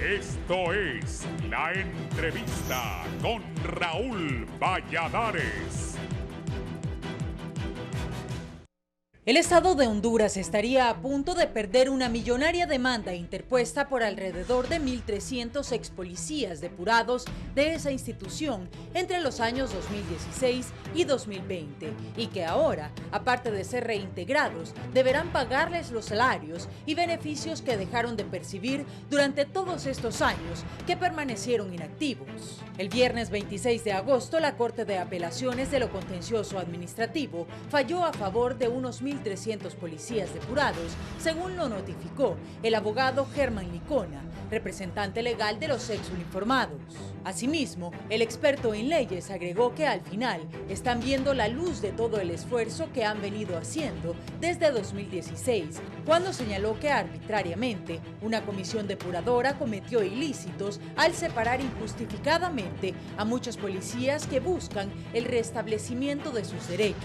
Esto es La Entrevista con Raúl Valladares. El Estado de Honduras estaría a punto de perder una millonaria demanda interpuesta por alrededor de 1.300 ex policías depurados de esa institución entre los años 2016 y 2020, y que ahora, aparte de ser reintegrados, deberán pagarles los salarios y beneficios que dejaron de percibir durante todos estos años que permanecieron inactivos. El viernes 26 de agosto, la Corte de Apelaciones de lo Contencioso Administrativo falló a favor de unos 1.300 policías depurados, según lo notificó el abogado Germán Licona, representante legal de los ex uniformados. Asimismo, el experto en leyes agregó que al final están viendo la luz de todo el esfuerzo que han venido haciendo desde 2016, cuando señaló que arbitrariamente una comisión depuradora cometió ilícitos al separar injustificadamente a muchos policías que buscan el restablecimiento de sus derechos.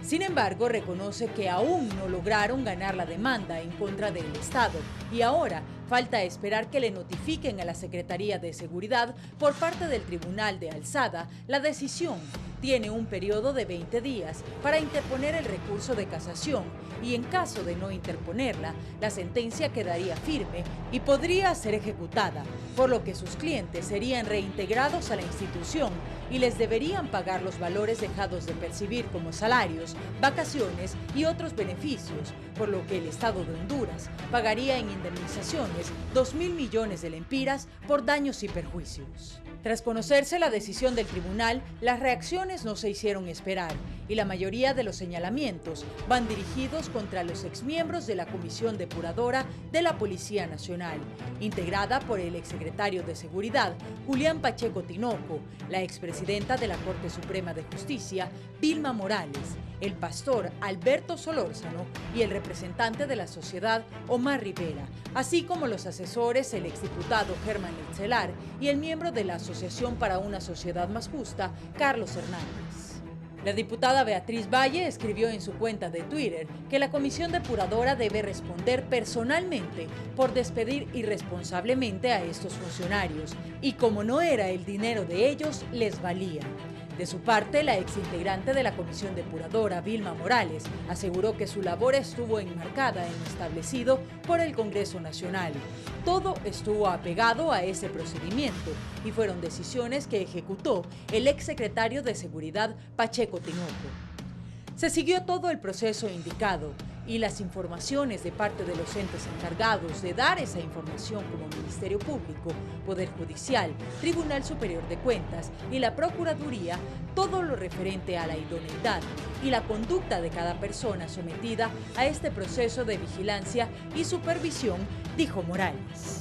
Sin embargo, reconoce que aún no lograron ganar la demanda en contra del Estado y ahora falta esperar que le notifiquen a la Secretaría de Seguridad por parte del Tribunal de Alzada la decisión. Tiene un periodo de 20 días para interponer el recurso de casación y en caso de no interponerla, la sentencia quedaría firme y podría ser ejecutada, por lo que sus clientes serían reintegrados a la institución y les deberían pagar los valores dejados de percibir como salarios, vacaciones y otros beneficios, por lo que el Estado de Honduras pagaría en indemnizaciones 2.000 millones de lempiras por daños y perjuicios. Tras conocerse la decisión del tribunal, las reacciones no se hicieron esperar y la mayoría de los señalamientos van dirigidos contra los exmiembros de la Comisión Depuradora de la Policía Nacional, integrada por el exsecretario de Seguridad, Julián Pacheco Tinoco, la expresidenta de la Corte Suprema de Justicia, Vilma Morales, el pastor Alberto Solórzano y el representante de la sociedad, Omar Rivera, así como los asesores, el exdiputado Germán Etzelar y el miembro de la Asociación para una Sociedad Más Justa, Carlos Hernández. La diputada Beatriz Valle escribió en su cuenta de Twitter que la comisión depuradora debe responder personalmente por despedir irresponsablemente a estos funcionarios y como no era el dinero de ellos, les valía. De su parte, la exintegrante de la comisión depuradora, Vilma Morales, aseguró que su labor estuvo enmarcada en lo establecido por el Congreso Nacional. Todo estuvo apegado a ese procedimiento y fueron decisiones que ejecutó el exsecretario de Seguridad, Pacheco Tinoco. Se siguió todo el proceso indicado y las informaciones de parte de los entes encargados de dar esa información como Ministerio Público, Poder Judicial, Tribunal Superior de Cuentas y la Procuraduría, todo lo referente a la idoneidad y la conducta de cada persona sometida a este proceso de vigilancia y supervisión, dijo Morales.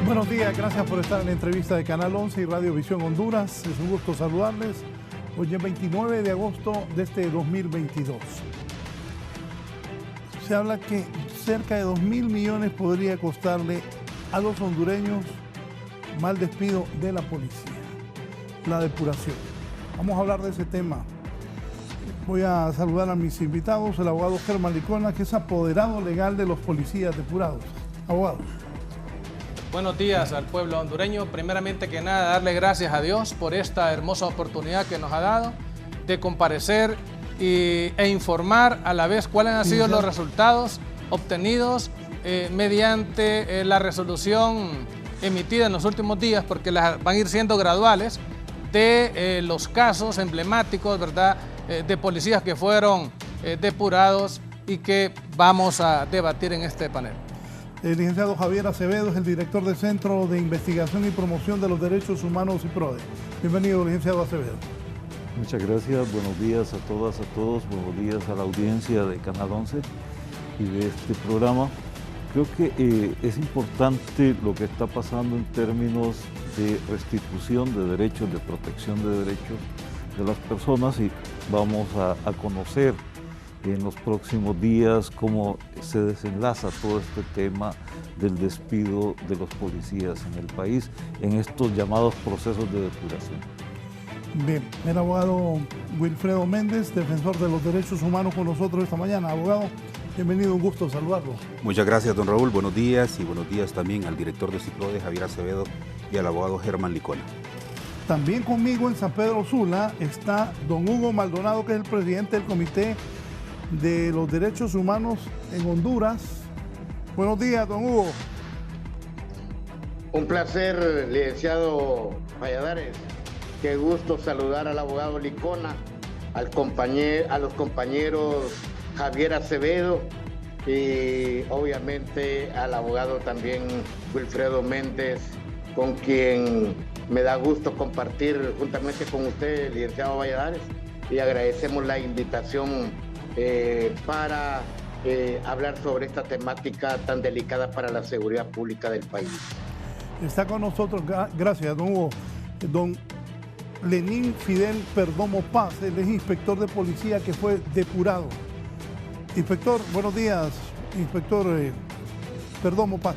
Buenos días, gracias por estar en la entrevista de Canal 11 y Radio Visión Honduras. Es un gusto saludarles. Hoy es 29 de agosto de este 2022. Se habla que cerca de 2.000 millones podría costarle a los hondureños mal despido de la policía, la depuración. Vamos a hablar de ese tema. Voy a saludar a mis invitados, el abogado Germán Licona, que es apoderado legal de los policías depurados. Abogado. Buenos días al pueblo hondureño. Primeramente que nada, darle gracias a Dios por esta hermosa oportunidad que nos ha dado de comparecer e informar a la vez cuáles han sido los resultados obtenidos mediante la resolución emitida en los últimos días, porque van a ir siendo graduales, de los casos emblemáticos, ¿verdad?, de policías que fueron depurados y que vamos a debatir en este panel. El licenciado Javier Acevedo es el director del Centro de Investigación y Promoción de los Derechos Humanos y PRODE. Bienvenido, licenciado Acevedo. Muchas gracias, buenos días a todas, a todos, buenos días a la audiencia de Canal 11 y de este programa. Creo que es importante lo que está pasando en términos de restitución de derechos, de protección de derechos de las personas, y vamos a conocer en los próximos días cómo se desenlaza todo este tema del despido de los policías en el país en estos llamados procesos de depuración. Bien, el abogado Wilfredo Méndez, defensor de los derechos humanos, con nosotros esta mañana. Abogado, bienvenido, un gusto saludarlo. Muchas gracias, don Raúl. Buenos días, y buenos días también al director de CICLODE, Javier Acevedo, y al abogado Germán Licona. También conmigo en San Pedro Sula está don Hugo Maldonado, que es el presidente del Comité de los Derechos Humanos en Honduras. Buenos días, don Hugo. Un placer, licenciado Valladares. Qué gusto saludar al abogado Licona, a los compañeros Javier Acevedo y obviamente al abogado también Wilfredo Méndez, con quien me da gusto compartir juntamente con usted, licenciado Valladares, y agradecemos la invitación para hablar sobre esta temática tan delicada para la seguridad pública del país. Está con nosotros, gracias, don Hugo, don Lenín Fidel Perdomo Paz, él es inspector de policía que fue depurado. Inspector, buenos días, inspector Perdomo Paz.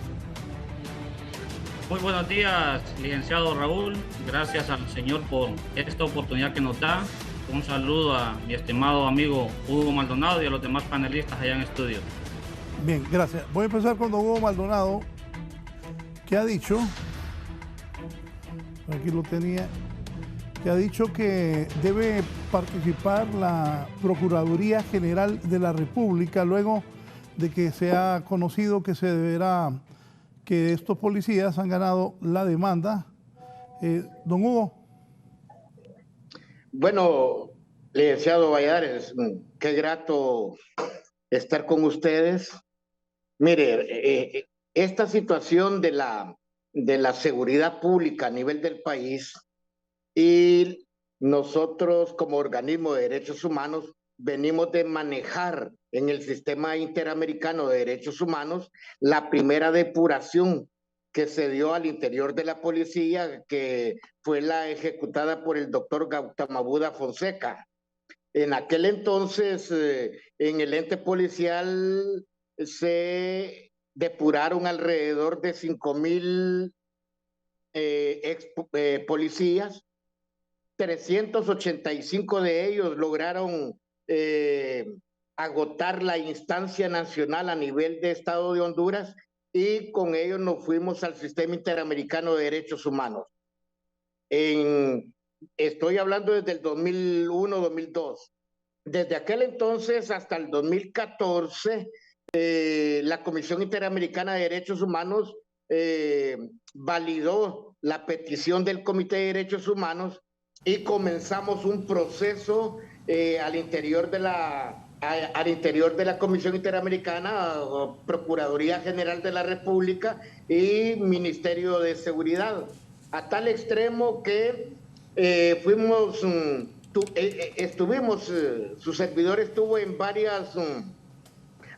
Muy buenos días, licenciado Raúl. Gracias al señor por esta oportunidad que nos da. Un saludo a mi estimado amigo Hugo Maldonado y a los demás panelistas allá en estudio. Bien, gracias. Voy a empezar con don Hugo Maldonado, que ha dicho, aquí lo tenía, que ha dicho que debe participar la Procuraduría General de la República luego de que se ha conocido que se deberá, que estos policías han ganado la demanda. Don Hugo. Bueno, licenciado Valladares, qué grato estar con ustedes. Mire, esta situación de la seguridad pública a nivel del país, y nosotros como organismo de derechos humanos venimos de manejar en el sistema interamericano de derechos humanos la primera depuración que se dio al interior de la policía, que fue la ejecutada por el doctor Gautama Buda Fonseca. En aquel entonces, en el ente policial se depuraron alrededor de 5,000 policías. 385 de ellos lograron agotar la instancia nacional a nivel de Estado de Honduras, y con ellos nos fuimos al Sistema Interamericano de Derechos Humanos. Estoy hablando desde el 2001-2002. Desde aquel entonces hasta el 2014, la Comisión Interamericana de Derechos Humanos validó la petición del Comité de Derechos Humanos y comenzamos un proceso al interior de la Comisión Interamericana, Procuraduría General de la República y Ministerio de Seguridad, a tal extremo que su servidor estuvo en varias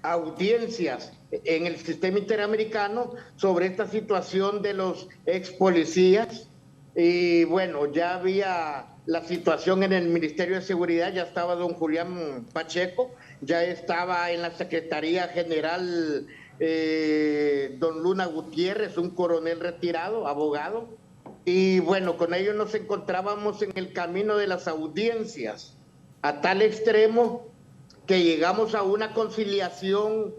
audiencias en el sistema interamericano sobre esta situación de los ex policías. Y bueno, ya había la situación en el Ministerio de Seguridad, ya estaba don Julián Pacheco, ya estaba en la Secretaría General don Luna Gutiérrez, un coronel retirado, abogado, y bueno, con ellos nos encontrábamos en el camino de las audiencias, a tal extremo que llegamos a una conciliación,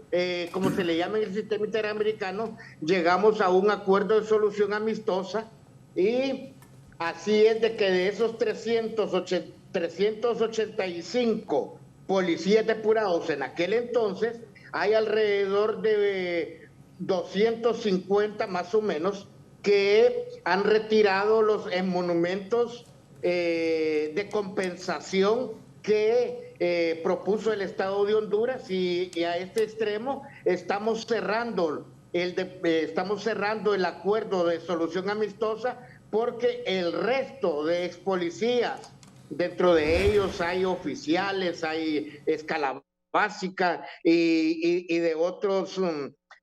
como se le llama en el sistema interamericano, llegamos a un acuerdo de solución amistosa. Y así es de que de esos 385 policías depurados en aquel entonces, hay alrededor de 250 más o menos que han retirado los monumentos de compensación que propuso el Estado de Honduras, y a este extremo estamos cerrando el acuerdo de solución amistosa, porque el resto de ex policías, dentro de ellos hay oficiales, hay escala básica y de otros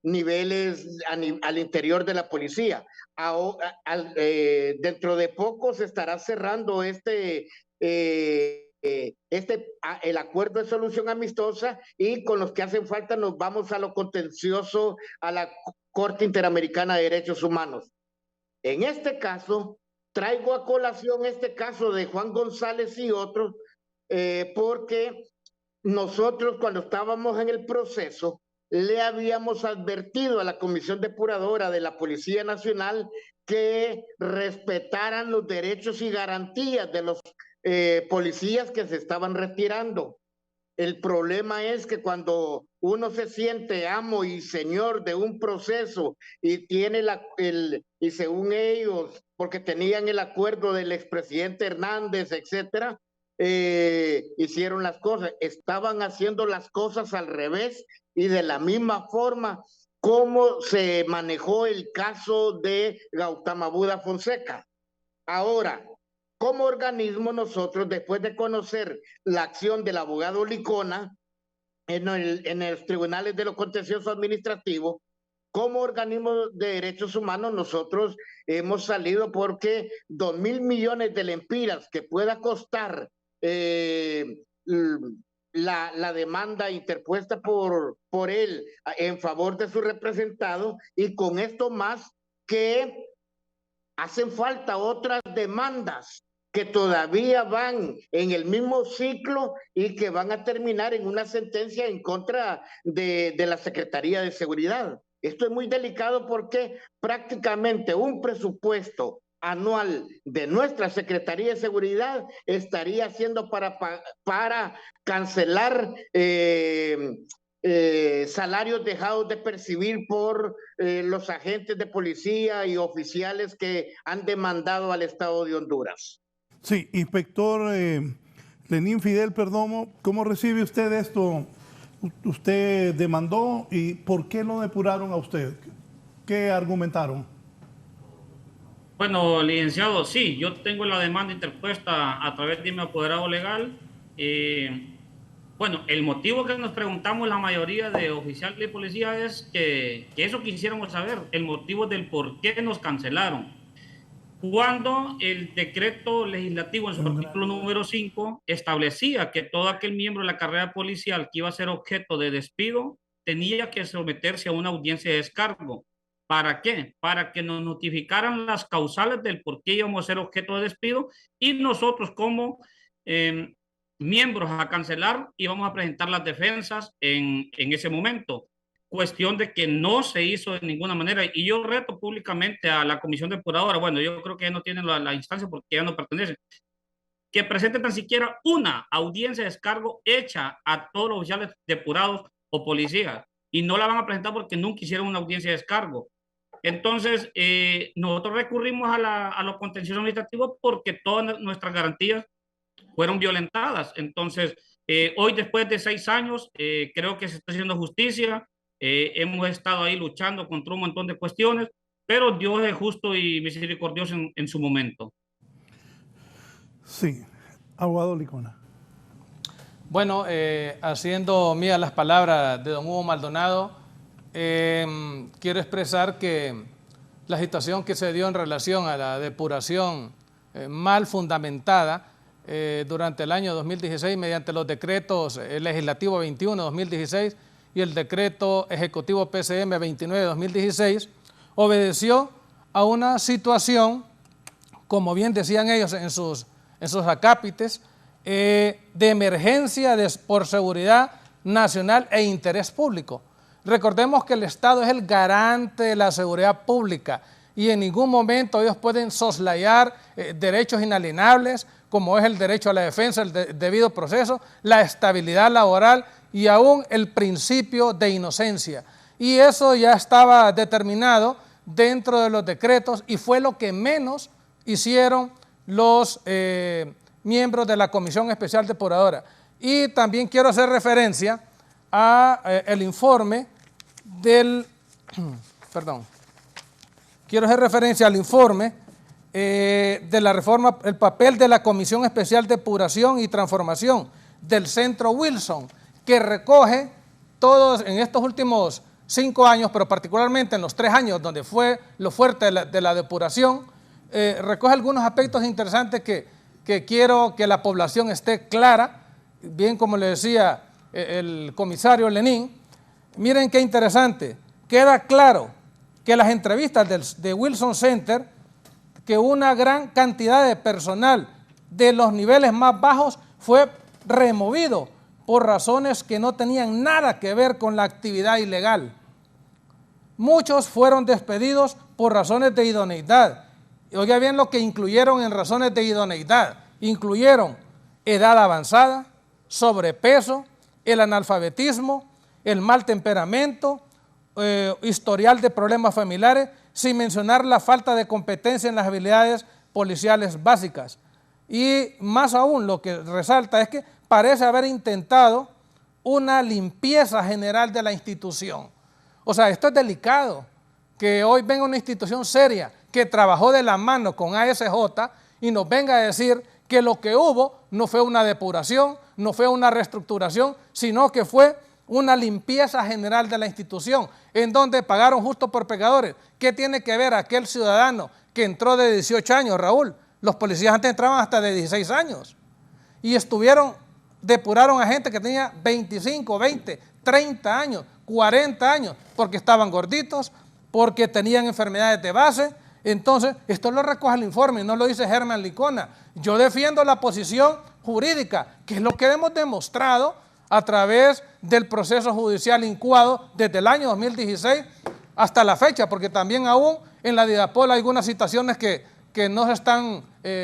niveles al interior de la policía. Dentro de poco se estará cerrando este el acuerdo de solución amistosa, y con los que hacen falta nos vamos a lo contencioso, a la Corte Interamericana de Derechos Humanos. En este caso, traigo a colación este caso de Juan González y otros, porque nosotros cuando estábamos en el proceso le habíamos advertido a la Comisión Depuradora de la Policía Nacional que respetaran los derechos y garantías de los policías que se estaban retirando. El problema es que cuando uno se siente amo y señor de un proceso y tiene y según ellos, porque tenían el acuerdo del expresidente Hernández, etcétera, hicieron las cosas, estaban haciendo las cosas al revés y de la misma forma como se manejó el caso de Gautama Buda Fonseca. Ahora, como organismo, nosotros, después de conocer la acción del abogado Licona en los tribunales de lo contencioso administrativo, como organismo de derechos humanos, nosotros hemos salido porque 2.000 millones de lempiras que pueda costar la demanda interpuesta por él en favor de su representado, y con esto más que hacen falta otras demandas que todavía van en el mismo ciclo y que van a terminar en una sentencia en contra de la Secretaría de Seguridad. Esto es muy delicado porque prácticamente un presupuesto anual de nuestra Secretaría de Seguridad estaría siendo para cancelar salarios dejados de percibir por los agentes de policía y oficiales que han demandado al Estado de Honduras. Sí, inspector Lenín Fidel Perdomo, ¿cómo recibe usted esto? Usted demandó, ¿y por qué lo depuraron a usted? ¿Qué argumentaron? Bueno, licenciado, sí, yo tengo la demanda interpuesta a través de mi apoderado legal. Bueno, el motivo que nos preguntamos la mayoría de oficiales de policía es que eso quisiéramos saber, el motivo del por qué nos cancelaron. Cuando el decreto legislativo en su artículo número 5 establecía que todo aquel miembro de la carrera policial que iba a ser objeto de despido tenía que someterse a una audiencia de descargo. ¿Para qué? Para que nos notificaran las causales del por qué íbamos a ser objeto de despido, y nosotros como miembros a cancelar íbamos a presentar las defensas en ese momento. Cuestión de que no se hizo de ninguna manera, y yo reto públicamente a la comisión depuradora, bueno, yo creo que ya no tienen la instancia porque ya no pertenecen, que presente tan siquiera una audiencia de descargo hecha a todos los oficiales depurados o policías, y no la van a presentar porque nunca hicieron una audiencia de descargo. Entonces, nosotros recurrimos a los contenciosos administrativos porque todas nuestras garantías fueron violentadas. Entonces, hoy, después de 6 años, creo que se está haciendo justicia. Hemos estado ahí luchando contra un montón de cuestiones, pero Dios es justo y misericordioso en su momento. Sí, abogado Licona. Bueno, haciendo mías las palabras de don Hugo Maldonado, quiero expresar que la situación que se dio en relación a la depuración mal fundamentada durante el año 2016 mediante los decretos legislativo 21-2016 y el decreto ejecutivo PCM 29-2016, obedeció a una situación, como bien decían ellos en sus acápites, de emergencia por seguridad nacional e interés público. Recordemos que el Estado es el garante de la seguridad pública y en ningún momento ellos pueden soslayar derechos inalienables como es el derecho a la defensa, el debido proceso, la estabilidad laboral y aún el principio de inocencia. Y eso ya estaba determinado dentro de los decretos y fue lo que menos hicieron los miembros de la Comisión Especial Depuradora. Y también quiero hacer referencia a el informe del, quiero hacer referencia al informe de la reforma, el papel de la Comisión Especial de Depuración y Transformación del Centro Wilson, que recoge todos en estos últimos 5 años, pero particularmente en los 3 años donde fue lo fuerte de la depuración, recoge algunos aspectos interesantes que quiero que la población esté clara, bien como le decía el comisario Lenín. Miren qué interesante, queda claro que las entrevistas de Wilson Center, que una gran cantidad de personal de los niveles más bajos fue removido por razones que no tenían nada que ver con la actividad ilegal. Muchos fueron despedidos por razones de idoneidad. Oiga bien lo que incluyeron en razones de idoneidad. Incluyeron edad avanzada, sobrepeso, el analfabetismo, el mal temperamento, historial de problemas familiares, sin mencionar la falta de competencia en las habilidades policiales básicas. Y más aún, lo que resalta es que parece haber intentado una limpieza general de la institución. O sea, esto es delicado, que hoy venga una institución seria que trabajó de la mano con ASJ y nos venga a decir que lo que hubo no fue una depuración, no fue una reestructuración, sino que fue una limpieza general de la institución, en donde pagaron justo por pecadores. ¿Qué tiene que ver aquel ciudadano que entró de 18 años, Raúl? Los policías antes entraban hasta de 16 años y depuraron a gente que tenía 25, 20, 30 años, 40 años, porque estaban gorditos, porque tenían enfermedades de base. Entonces, esto lo recoge el informe, no lo dice Germán Licona. Yo defiendo la posición jurídica, que es lo que hemos demostrado a través del proceso judicial incoado desde el año 2016 hasta la fecha, porque también aún en la DIDAPOL hay algunas situaciones que no se están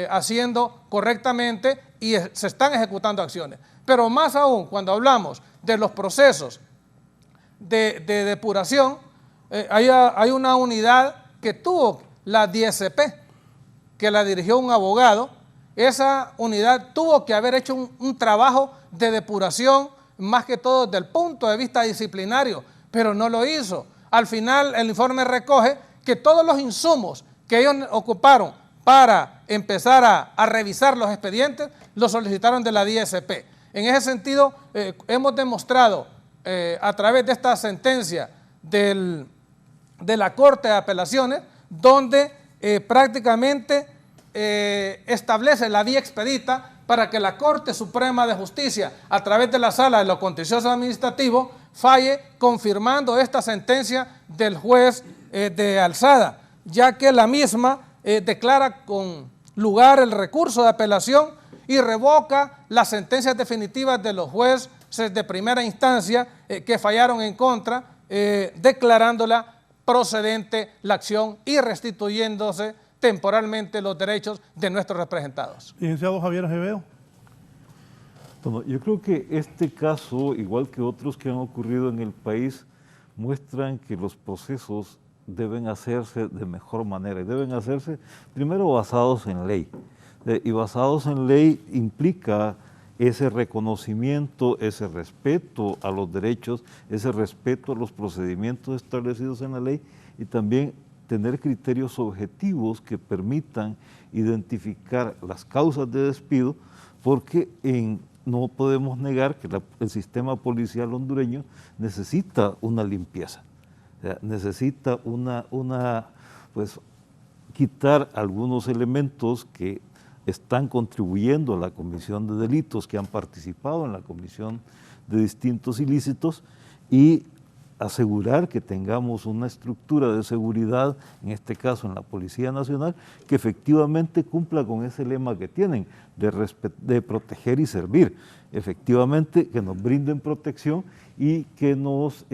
haciendo correctamente y se están ejecutando acciones. Pero más aún, cuando hablamos de los procesos de depuración, hay una unidad que tuvo la DSP, que la dirigió un abogado. Esa unidad tuvo que haber hecho un trabajo de depuración, más que todo desde el punto de vista disciplinario, pero no lo hizo. Al final el informe recoge que todos los insumos que ellos ocuparon para empezar a revisar los expedientes, los solicitaron de la DSP. En ese sentido, hemos demostrado a través de esta sentencia de la Corte de Apelaciones, donde prácticamente establece la vía expedita para que la Corte Suprema de Justicia, a través de la Sala de lo Contencioso Administrativo, falle confirmando esta sentencia del juez de alzada, ya que la misma declara con lugar el recurso de apelación y revoca las sentencias definitivas de los jueces de primera instancia que fallaron en contra, declarándola procedente la acción y restituyéndose temporalmente los derechos de nuestros representados. Licenciado Javier Acevedo. Bueno, yo creo que este caso, igual que otros que han ocurrido en el país, muestran que los procesos deben hacerse de mejor manera y deben hacerse primero basados en ley. Y basados en ley implica ese reconocimiento, ese respeto a los derechos, ese respeto a los procedimientos establecidos en la ley y también tener criterios objetivos que permitan identificar las causas de despido, porque no podemos negar que el sistema policial hondureño necesita una limpieza, o sea, necesita pues, quitar algunos elementos que están contribuyendo a la comisión de delitos, que han participado en la comisión de distintos ilícitos, y asegurar que tengamos una estructura de seguridad, en este caso en la Policía Nacional, que efectivamente cumpla con ese lema que tienen, de proteger y servir, efectivamente que nos brinden protección y que nos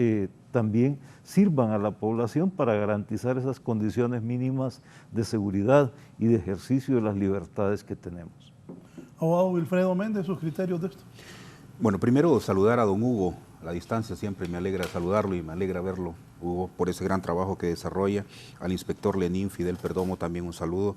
también sirvan a la población para garantizar esas condiciones mínimas de seguridad y de ejercicio de las libertades que tenemos. Abogado Wilfredo Méndez, sus criterios de esto. Bueno, primero saludar a don Hugo a la distancia, siempre me alegra saludarlo y me alegra verlo, Hugo, por ese gran trabajo que desarrolla. Al inspector Lenín Fidel Perdomo también un saludo.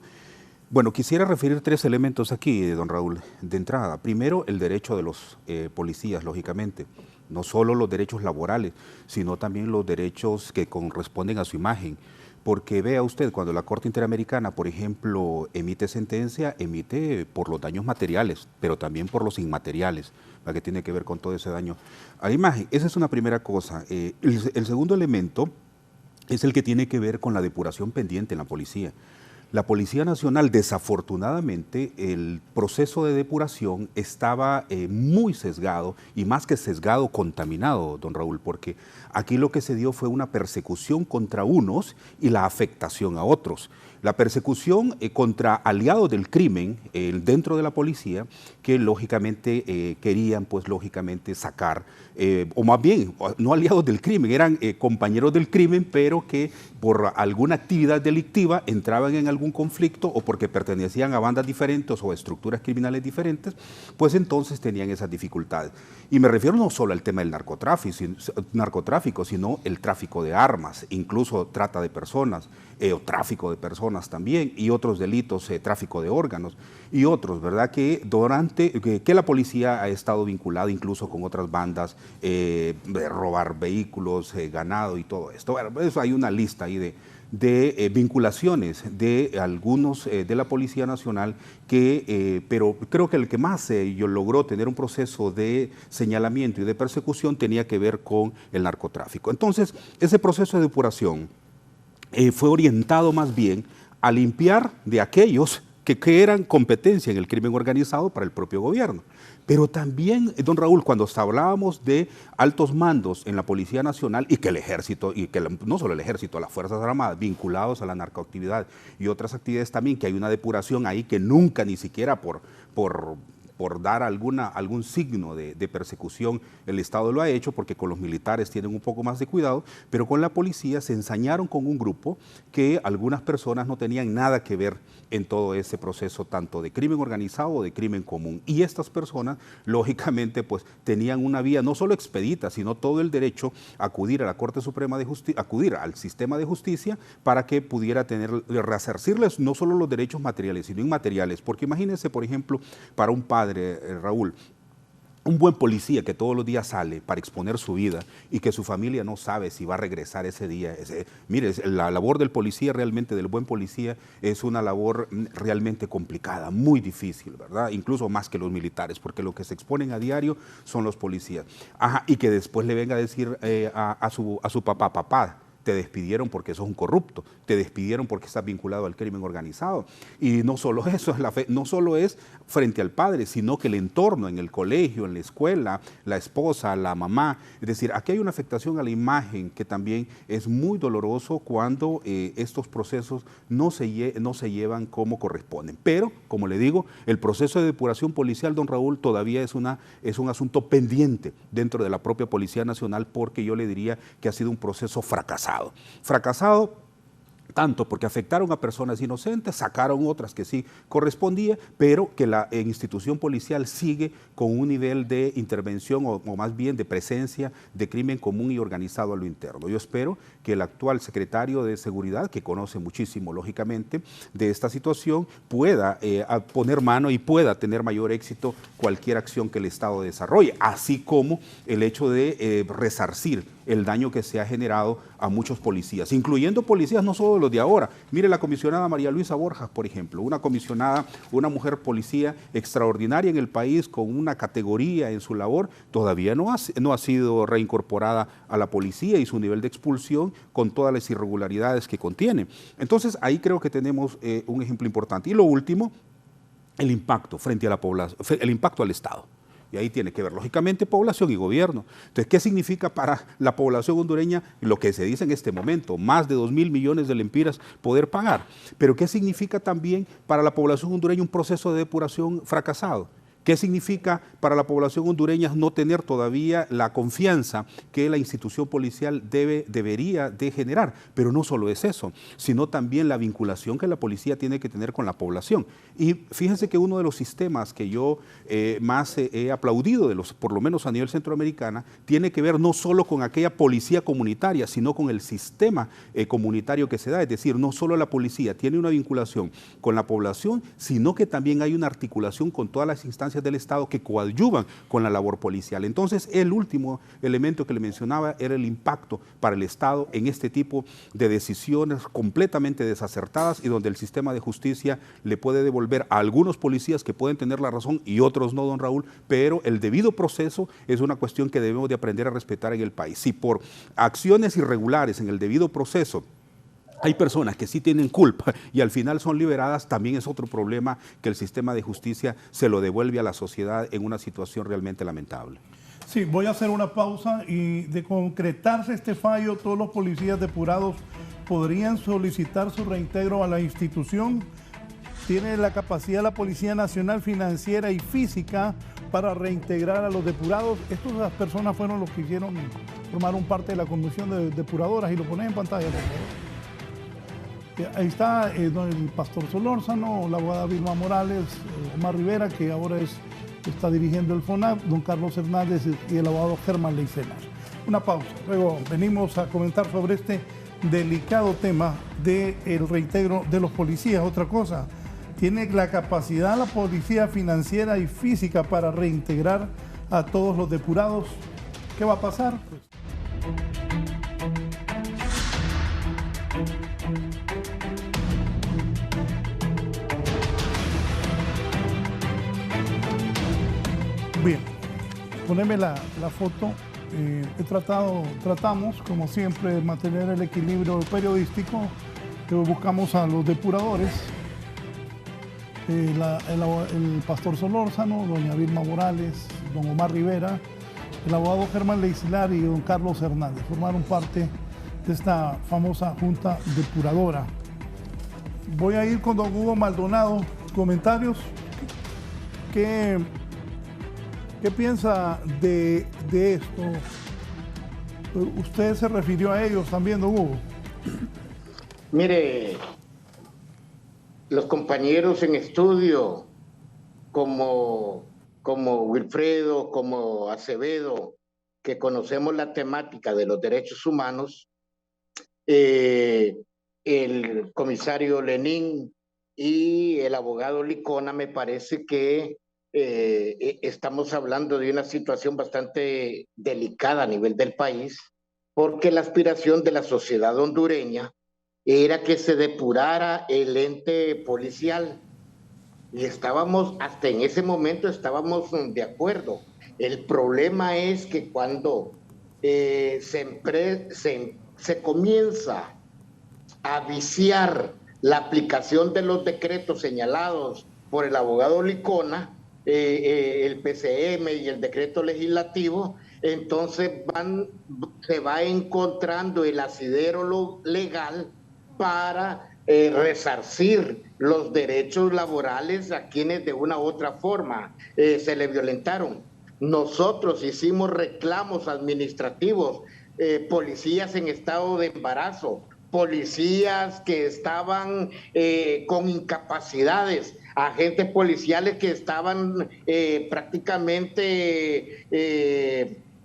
Bueno, quisiera referir 3 elementos aquí, don Raúl, de entrada. Primero, el derecho de los policías, lógicamente. No solo los derechos laborales, sino también los derechos que corresponden a su imagen. Porque vea usted, cuando la Corte Interamericana, por ejemplo, emite sentencia, emite por los daños materiales, pero también por los inmateriales, la que tiene que ver con todo ese daño a la imagen. Esa es una primera cosa. El segundo elemento es el que tiene que ver con la depuración pendiente en la policía. La Policía Nacional, desafortunadamente, el proceso de depuración estaba muy sesgado, y más que sesgado, contaminado, don Raúl, porque aquí lo que se dio fue una persecución contra unos y la afectación a otros. La persecución contra aliados del crimen dentro de la policía, que lógicamente querían, pues lógicamente sacar, o más bien, no aliados del crimen, eran compañeros del crimen, pero que por alguna actividad delictiva entraban en algún conflicto o porque pertenecían a bandas diferentes o a estructuras criminales diferentes, pues entonces tenían esas dificultades. Y me refiero no solo al tema del narcotráfico, sino el tráfico de armas, incluso trata de personas, o tráfico de personas también, y otros delitos, tráfico de órganos, y otros, ¿verdad? Que la policía ha estado vinculada incluso con otras bandas, de robar vehículos, ganado y todo esto. Bueno, pues hay una lista ahí de vinculaciones de algunos de la Policía Nacional, pero creo que el que más logró tener un proceso de señalamiento y de persecución tenía que ver con el narcotráfico. Entonces, ese proceso de depuración fue orientado más bien a limpiar de aquellos que eran competencia en el crimen organizado para el propio gobierno. Pero también, don Raúl, cuando hablábamos de altos mandos en la Policía Nacional y que el Ejército, no solo el Ejército, las Fuerzas Armadas, vinculados a la narcoactividad y otras actividades también, que hay una depuración ahí que nunca, ni siquiera por dar algún signo de persecución, el Estado lo ha hecho, porque con los militares tienen un poco más de cuidado, pero con la policía se ensañaron con un grupo que algunas personas no tenían nada que ver en todo ese proceso, tanto de crimen organizado o de crimen común. Y estas personas, lógicamente, pues tenían una vía no solo expedita, sino todo el derecho a acudir a la Corte Suprema de Justicia, acudir al sistema de justicia para que pudiera resarcirles no solo los derechos materiales, sino inmateriales. Porque imagínense, por ejemplo, para un padre, Raúl, un buen policía que todos los días sale para exponer su vida y que su familia no sabe si va a regresar ese día. Mire, la labor del policía, realmente del buen policía, es una labor realmente complicada, muy difícil, ¿verdad? Incluso más que los militares, porque lo que se exponen a diario son los policías. Ajá, y que después le venga a decir a su papá, te despidieron porque sos un corrupto, te despidieron porque estás vinculado al crimen organizado. Y no solo eso, no solo es frente al padre, sino que el entorno, en el colegio, en la escuela, la esposa, la mamá. Es decir, aquí hay una afectación a la imagen que también es muy doloroso cuando estos procesos no se llevan como corresponden. Pero, como le digo, el proceso de depuración policial, don Raúl, todavía es un asunto pendiente dentro de la propia Policía Nacional, porque yo le diría que ha sido un proceso fracasado. Fracasado tanto porque afectaron a personas inocentes, sacaron otras que sí correspondía, pero que la institución policial sigue con un nivel de intervención o más bien de presencia de crimen común y organizado a lo interno. Yo espero que el actual secretario de Seguridad, que conoce muchísimo, lógicamente, de esta situación, pueda poner mano y pueda tener mayor éxito cualquier acción que el Estado desarrolle, así como el hecho de resarcir el daño que se ha generado a muchos policías, incluyendo policías no solo los de ahora. Mire, la comisionada María Luisa Borjas, por ejemplo, una mujer policía extraordinaria en el país, con una categoría en su labor, todavía no ha sido reincorporada a la policía, y su nivel de expulsión con todas las irregularidades que contiene. Entonces, ahí creo que tenemos un ejemplo importante. Y lo último, el impacto frente a la población, el impacto al Estado. Y ahí tiene que ver, lógicamente, población y gobierno. Entonces, ¿qué significa para la población hondureña lo que se dice en este momento? Más de 2.000 millones de lempiras poder pagar. Pero ¿qué significa también para la población hondureña un proceso de depuración fracasado? ¿Qué significa para la población hondureña no tener todavía la confianza que la institución policial debería de generar? Pero no solo es eso, sino también la vinculación que la policía tiene que tener con la población. Y fíjense que uno de los sistemas que yo más he aplaudido, por lo menos a nivel centroamericana, tiene que ver no solo con aquella policía comunitaria, sino con el sistema comunitario que se da. Es decir, no solo la policía tiene una vinculación con la población, sino que también hay una articulación con todas las instancias del Estado que coadyuvan con la labor policial. Entonces, el último elemento que le mencionaba era el impacto para el Estado en este tipo de decisiones completamente desacertadas, y donde el sistema de justicia le puede devolver a algunos policías que pueden tener la razón y otros no, don Raúl, pero el debido proceso es una cuestión que debemos de aprender a respetar en el país. Si por acciones irregulares en el debido proceso hay personas que sí tienen culpa y al final son liberadas, también es otro problema que el sistema de justicia se lo devuelve a la sociedad en una situación realmente lamentable. Sí, voy a hacer una pausa y de concretarse este fallo, todos los policías depurados podrían solicitar su reintegro a la institución. Tiene la capacidad la Policía Nacional financiera y física para reintegrar a los depurados. Estas personas fueron los que formaron parte de la comisión de depuradoras y lo ponen en pantalla, por favor. Ahí está el pastor Solórzano, la abogada Vilma Morales, Omar Rivera, que ahora está dirigiendo el FONAP, don Carlos Hernández y el abogado Germán Leicenas. Una pausa, luego venimos a comentar sobre este delicado tema del reintegro de los policías. Otra cosa, tiene la capacidad la policía financiera y física para reintegrar a todos los depurados. ¿Qué va a pasar? Bien, poneme la foto. Tratamos, como siempre, de mantener el equilibrio periodístico. Buscamos a los depuradores, el pastor Solórzano, doña Vilma Morales, don Omar Rivera, el abogado Germán Leicenas y don Carlos Hernández. Formaron parte de esta famosa junta depuradora. Voy a ir con don Hugo Maldonado. Comentarios. ¿Qué piensa de esto? Usted se refirió a ellos también, don Hugo. Mire, los compañeros en estudio, como Wilfredo, como Acevedo, que conocemos la temática de los derechos humanos, el comisario Lenín y el abogado Licona, me parece que estamos hablando de una situación bastante delicada a nivel del país, porque la aspiración de la sociedad hondureña era que se depurara el ente policial y hasta en ese momento estábamos de acuerdo. El problema es que cuando se comienza a viciar la aplicación de los decretos señalados por el abogado Licona, el PCM y el decreto legislativo, entonces se va encontrando el asidero legal para resarcir los derechos laborales a quienes de una u otra forma se le violentaron. Nosotros hicimos reclamos administrativos, policías en estado de embarazo, policías que estaban con incapacidades, agentes policiales que estaban prácticamente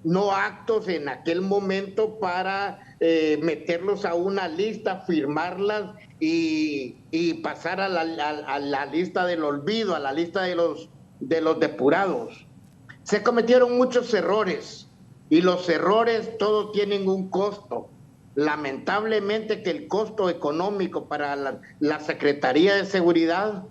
no aptos en aquel momento para meterlos a una lista, firmarlas y pasar a la lista del olvido, a la lista de los depurados. Se cometieron muchos errores y los errores todos tienen un costo. Lamentablemente que el costo económico para la Secretaría de Seguridad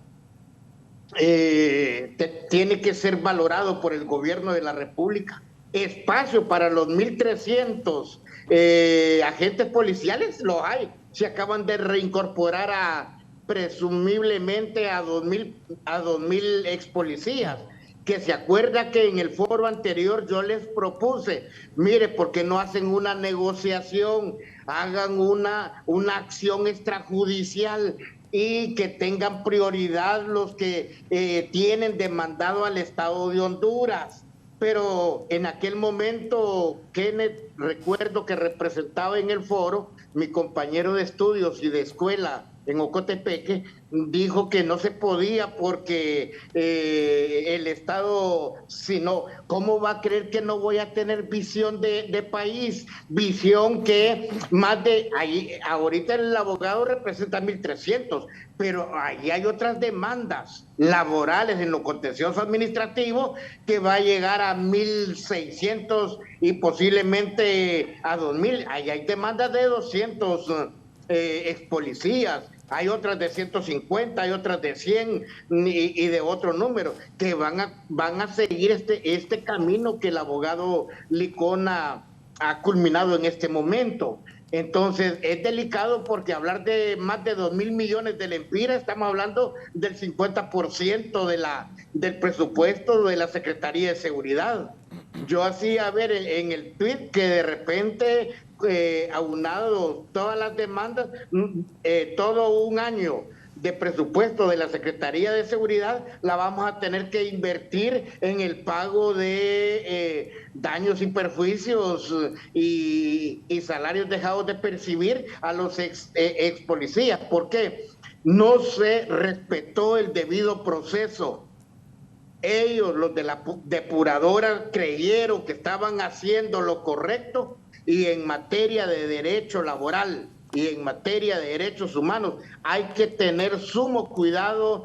tiene que ser valorado por el gobierno de la República. Espacio para los 1.300 agentes policiales lo hay. Se acaban de reincorporar presumiblemente a 2.000 ex policías. Que se acuerda que en el foro anterior yo les propuse, mire, ¿por qué no hacen una negociación? Hagan una acción extrajudicial y que tengan prioridad los que tienen demandado al Estado de Honduras. Pero en aquel momento, Kenneth, recuerdo que representaba en el foro, mi compañero de estudios y de escuela en Ocotepeque, dijo que no se podía porque el Estado, sino, ¿cómo va a creer que no voy a tener visión de país? Visión que ahorita el abogado representa 1.300, pero ahí hay otras demandas laborales en lo contencioso administrativo que va a llegar a 1.600 y posiblemente a 2.000. Ahí hay demandas de 200 ex policías. Hay otras de 150, hay otras de 100 y de otro número que van a seguir este camino que el abogado Licona ha culminado en este momento. Entonces, es delicado porque hablar de más de 2.000 millones de lempiras, estamos hablando del 50% del presupuesto de la Secretaría de Seguridad. Yo hacía ver en el tweet que de repente, aunado todas las demandas, todo un año de presupuesto de la Secretaría de Seguridad la vamos a tener que invertir en el pago de daños y perjuicios y salarios dejados de percibir a los ex policías. ¿Por qué? No se respetó el debido proceso. Ellos, los de la depuradora, creyeron que estaban haciendo lo correcto, y en materia de derecho laboral y en materia de derechos humanos hay que tener sumo cuidado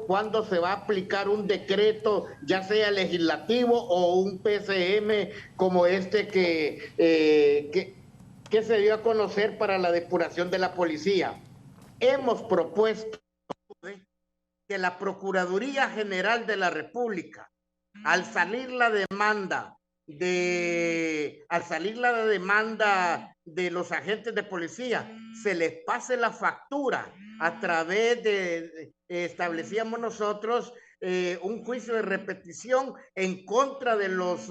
cuando se va a aplicar un decreto, ya sea legislativo o un PCM como este que se dio a conocer para la depuración de la policía. Hemos propuesto que la Procuraduría General de la República, al salir la demanda de los agentes de policía, se les pase la factura a través establecíamos nosotros un juicio de repetición en contra de los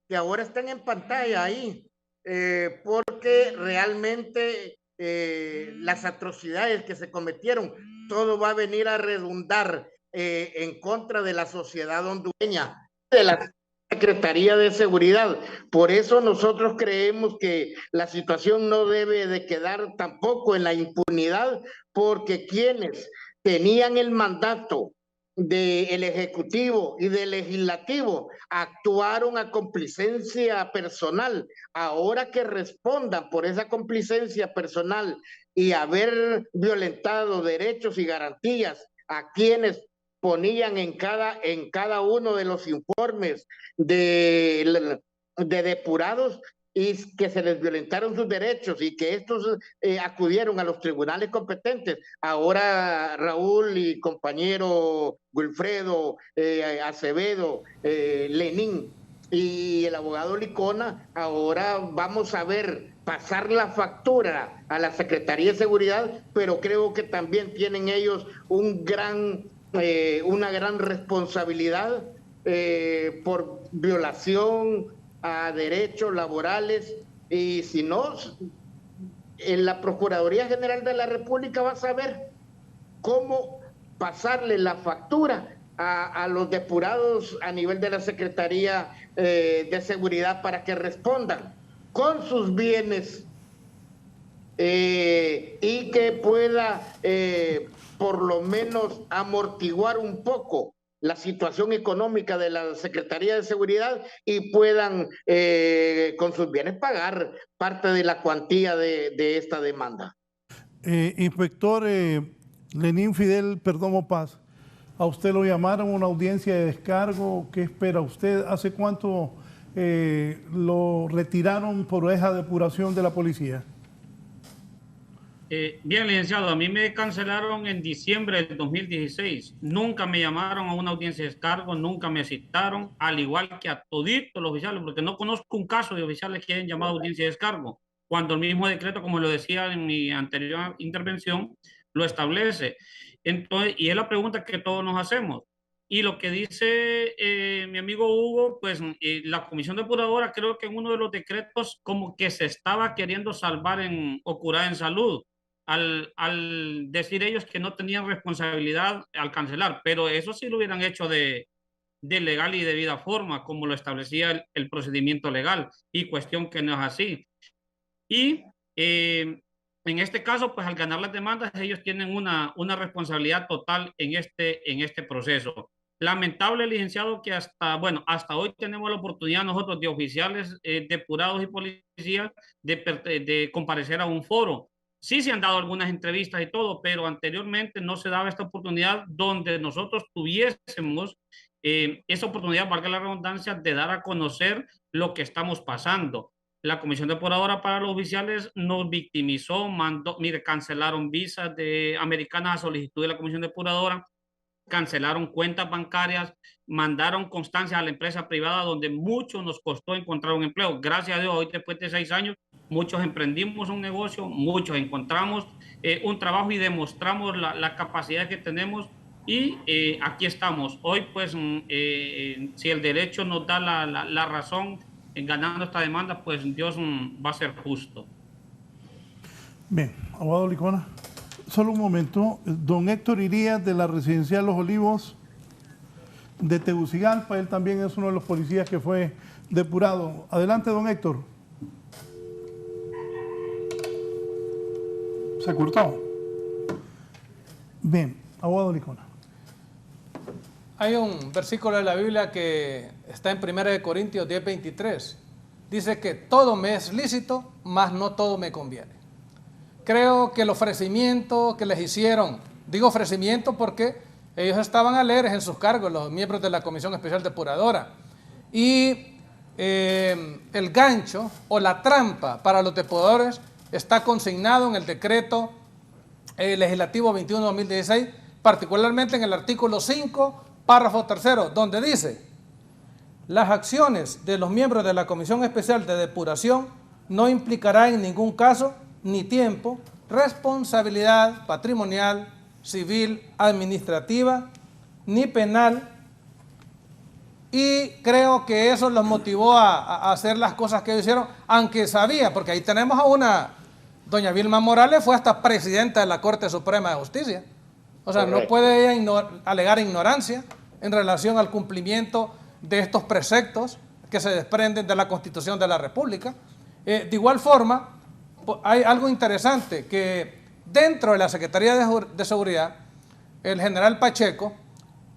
que ahora están en pantalla ahí, porque realmente las atrocidades que se cometieron, todo va a venir a redundar en contra de la sociedad hondureña, de la Secretaría de Seguridad. Por eso nosotros creemos que la situación no debe de quedar tampoco en la impunidad, porque quienes tenían el mandato del Ejecutivo y del Legislativo actuaron a complacencia personal. Ahora que respondan por esa complacencia personal y haber violentado derechos y garantías a quienes ponían en cada uno de los informes de depurados, y que se les violentaron sus derechos y que estos acudieron a los tribunales competentes. Ahora Raúl y compañero Wilfredo, Acevedo, Lenín y el abogado Licona, ahora vamos a ver pasar la factura a la Secretaría de Seguridad, pero creo que también tienen ellos una gran responsabilidad por violación a derechos laborales, y si no, en la Procuraduría General de la República va a saber cómo pasarle la factura a los depurados a nivel de la Secretaría de Seguridad para que respondan con sus bienes y que pueda por lo menos amortiguar un poco la situación económica de la Secretaría de Seguridad y puedan con sus bienes pagar parte de la cuantía de esta demanda. Inspector Lenín Fidel Perdomo Paz, a usted lo llamaron a una audiencia de descargo. ¿Qué espera usted? ¿Hace cuánto lo retiraron por esa depuración de la policía? Bien, licenciado, a mí me cancelaron en diciembre del 2016. Nunca me llamaron a una audiencia de descargo, nunca me citaron, al igual que a toditos los oficiales, porque no conozco un caso de oficiales que hayan llamado a audiencia de descargo, cuando el mismo decreto, como lo decía en mi anterior intervención, lo establece. Entonces, y es la pregunta que todos nos hacemos. Y lo que dice mi amigo Hugo, pues la comisión depuradora, creo que en uno de los decretos como que se estaba queriendo salvar o curar en salud, al decir ellos que no tenían responsabilidad al cancelar, pero eso sí lo hubieran hecho de legal y debida forma, como lo establecía el procedimiento legal, y cuestión que no es así. Y en este caso, pues al ganar las demandas, ellos tienen una responsabilidad total en este proceso. Lamentable, licenciado, que hasta hoy tenemos la oportunidad nosotros de oficiales depurados y policías de comparecer a un foro. Sí se han dado algunas entrevistas y todo, pero anteriormente no se daba esta oportunidad donde nosotros tuviésemos esa oportunidad, valga la redundancia, de dar a conocer lo que estamos pasando. La Comisión Depuradora para los Oficiales nos victimizó, cancelaron visas americanas a solicitud de la Comisión Depuradora, cancelaron cuentas bancarias, mandaron constancia a la empresa privada donde mucho nos costó encontrar un empleo. Gracias a Dios, hoy después de 6 años, muchos emprendimos un negocio, muchos encontramos un trabajo y demostramos la capacidad que tenemos y aquí estamos. Hoy, pues, si el derecho nos da la razón en ganando esta demanda, pues Dios va a ser justo. Bien, abogado Licona, solo un momento. Don Héctor Irías, de la Residencial Los Olivos de Tegucigalpa, él también es uno de los policías que fue depurado. Adelante, don Héctor. ¿Se cortó? Bien, abogado Licona. Hay un versículo de la Biblia que está en 1 Corintios 10:23. Dice que todo me es lícito, mas no todo me conviene. Creo que el ofrecimiento que les hicieron, digo ofrecimiento porque ellos estaban alegres en sus cargos, los miembros de la Comisión Especial Depuradora. Y el gancho o la trampa para los depuradores está consignado en el decreto legislativo 21/2016, particularmente en el artículo 5, párrafo 3, donde dice: las acciones de los miembros de la Comisión Especial de Depuración no implicará en ningún caso ni tiempo, responsabilidad patrimonial, civil, administrativa, ni penal, y creo que eso los motivó a hacer las cosas que ellos hicieron, aunque sabía, porque ahí tenemos a una, doña Vilma Morales fue hasta presidenta de la Corte Suprema de Justicia, o sea, correcto, no puede ella alegar ignorancia en relación al cumplimiento de estos preceptos que se desprenden de la Constitución de la República. De igual forma, hay algo interesante, que dentro de la Secretaría de Seguridad, el general Pacheco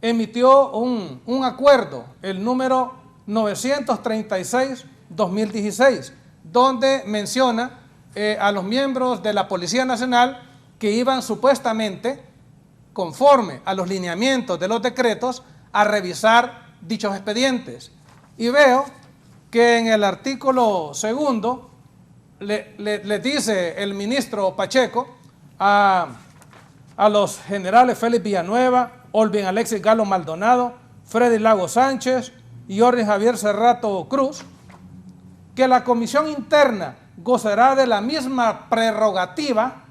emitió un acuerdo, el número 936-2016, donde menciona a los miembros de la Policía Nacional que iban supuestamente, conforme a los lineamientos de los decretos, a revisar dichos expedientes. Y veo que en el artículo 2 le dice el ministro Pacheco a los generales Félix Villanueva, Olvin Alexis Galo Maldonado, Freddy Lago Sánchez y Jorge Javier Cerrato Cruz, que la comisión interna gozará de la misma prerrogativa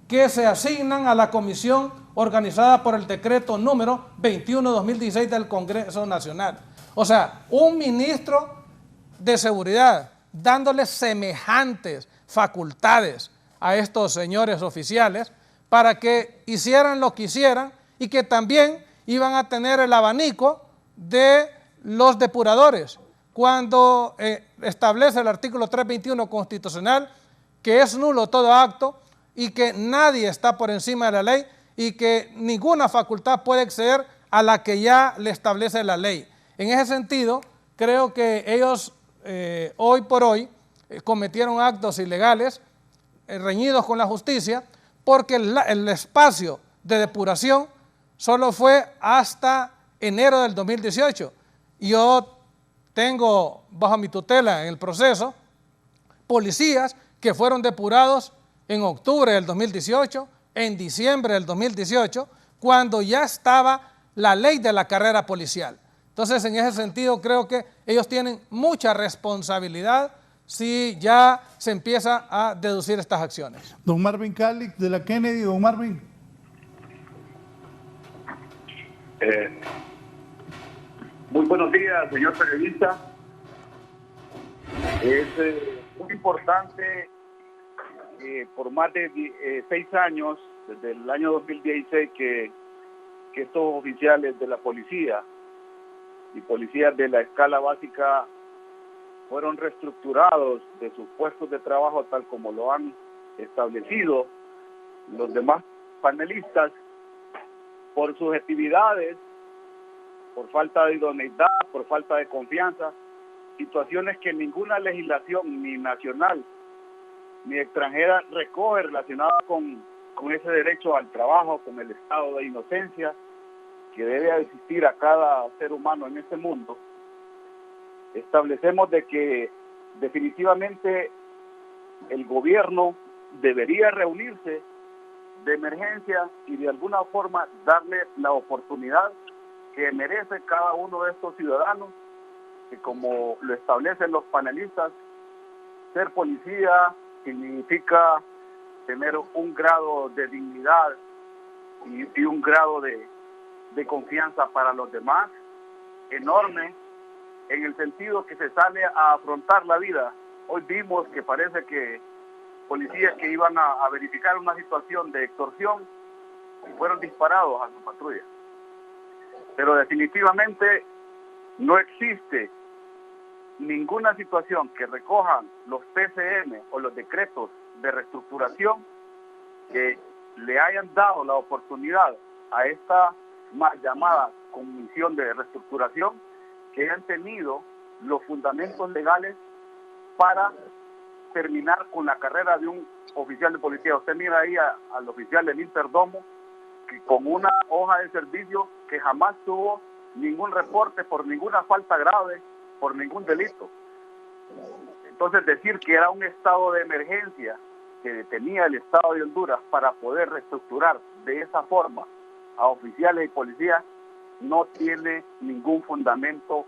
que se asignan a la comisión organizada por el decreto número 21/2016 del Congreso Nacional. O sea, un ministro de seguridad dándole semejantes facultades a estos señores oficiales para que hicieran lo que hicieran y que también iban a tener el abanico de los depuradores, cuando establece el artículo 321 constitucional que es nulo todo acto y que nadie está por encima de la ley y que ninguna facultad puede exceder a la que ya le establece la ley. En ese sentido, creo que ellos hoy por hoy cometieron actos ilegales, reñidos con la justicia, porque el espacio de depuración solo fue hasta enero del 2018. Yo tengo bajo mi tutela en el proceso policías que fueron depurados en octubre del 2018, en diciembre del 2018, cuando ya estaba la ley de la carrera policial. Entonces, en ese sentido, creo que ellos tienen mucha responsabilidad si ya se empieza a deducir estas acciones. Don Marvin Calix, de la Kennedy. Don Marvin. Muy buenos días, señor periodista. Es muy importante por más de 6 años, desde el año 2016, que estos oficiales de la policía y policías de la escala básica fueron reestructurados de sus puestos de trabajo tal como lo han establecido los demás panelistas por sus actividades, por falta de idoneidad, por falta de confianza, situaciones que ninguna legislación, ni nacional ni extranjera, recoge relacionadas con ese derecho al trabajo, con el estado de inocencia que debe existir a cada ser humano en este mundo. Establecemos de que definitivamente el gobierno debería reunirse de emergencia y de alguna forma darle la oportunidad que merece cada uno de estos ciudadanos, que como lo establecen los panelistas, ser policía significa tener un grado de dignidad y un grado de confianza para los demás enorme, en el sentido que se sale a afrontar la vida. Hoy vimos que parece que policías que iban a verificar una situación de extorsión fueron disparados a su patrulla. Pero definitivamente no existe ninguna situación que recojan los PCM o los decretos de reestructuración que le hayan dado la oportunidad a esta mal llamada comisión de reestructuración, que han tenido los fundamentos legales para terminar con la carrera de un oficial de policía. Usted mira ahí al oficial del Interdomo, que con una hoja de servicio que jamás tuvo ningún reporte por ninguna falta grave, por ningún delito. Entonces, decir que era un estado de emergencia que tenía el Estado de Honduras para poder reestructurar de esa forma a oficiales y policías no tiene ningún fundamento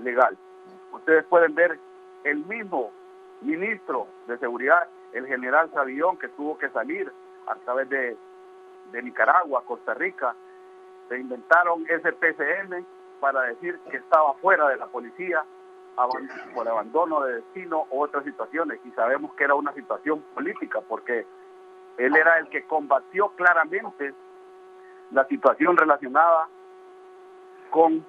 legal. Ustedes pueden ver el mismo ministro de Seguridad, el general Savillón, que tuvo que salir a través de Nicaragua, Costa Rica. Se inventaron ese PCM para decir que estaba fuera de la policía por abandono de destino u otras situaciones, y sabemos que era una situación política, porque él era el que combatió claramente la situación relacionada con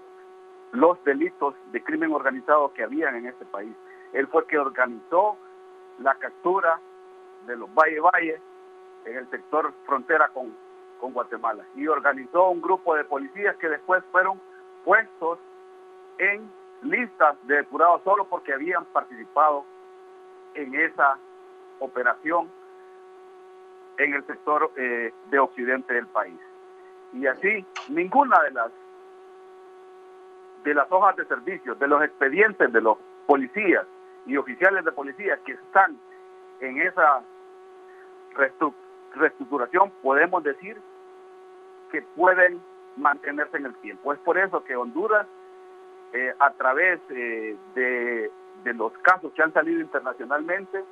los delitos de crimen organizado que habían en este país. Él fue el que organizó la captura de los Valle en el sector frontera con Guatemala, y organizó un grupo de policías que después fueron puestos en listas de depurados solo porque habían participado en esa operación en el sector de occidente del país. Y así, ninguna de las hojas de servicio, de los expedientes de los policías y oficiales de policía que están en esa reestructuración, podemos decir que pueden mantenerse en el tiempo. Es por eso que Honduras, a través de los casos que han salido internacionalmente,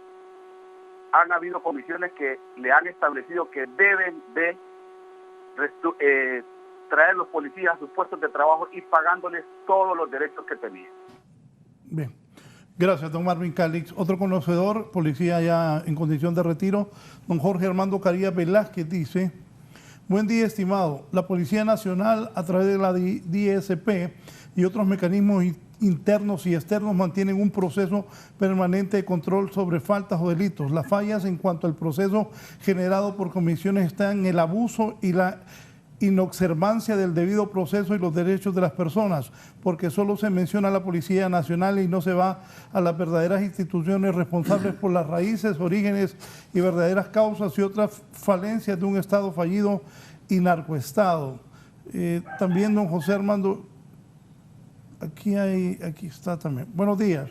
han habido comisiones que le han establecido que deben de traer los policías a sus puestos de trabajo y pagándoles todos los derechos que tenían. Bien, gracias, don Marvin Calix. Otro conocedor, policía ya en condición de retiro, don Jorge Armando Carías Velázquez, dice: buen día, estimado. La Policía Nacional, a través de la DSP y otros mecanismos internos y externos, mantienen un proceso permanente de control sobre faltas o delitos. Las fallas en cuanto al proceso generado por comisiones están en el abuso y la inobservancia del debido proceso y los derechos de las personas, porque solo se menciona a la Policía Nacional y no se va a las verdaderas instituciones responsables por las raíces, orígenes y verdaderas causas y otras falencias de un Estado fallido y narcoestado. También don José Armando, aquí está también. Buenos días.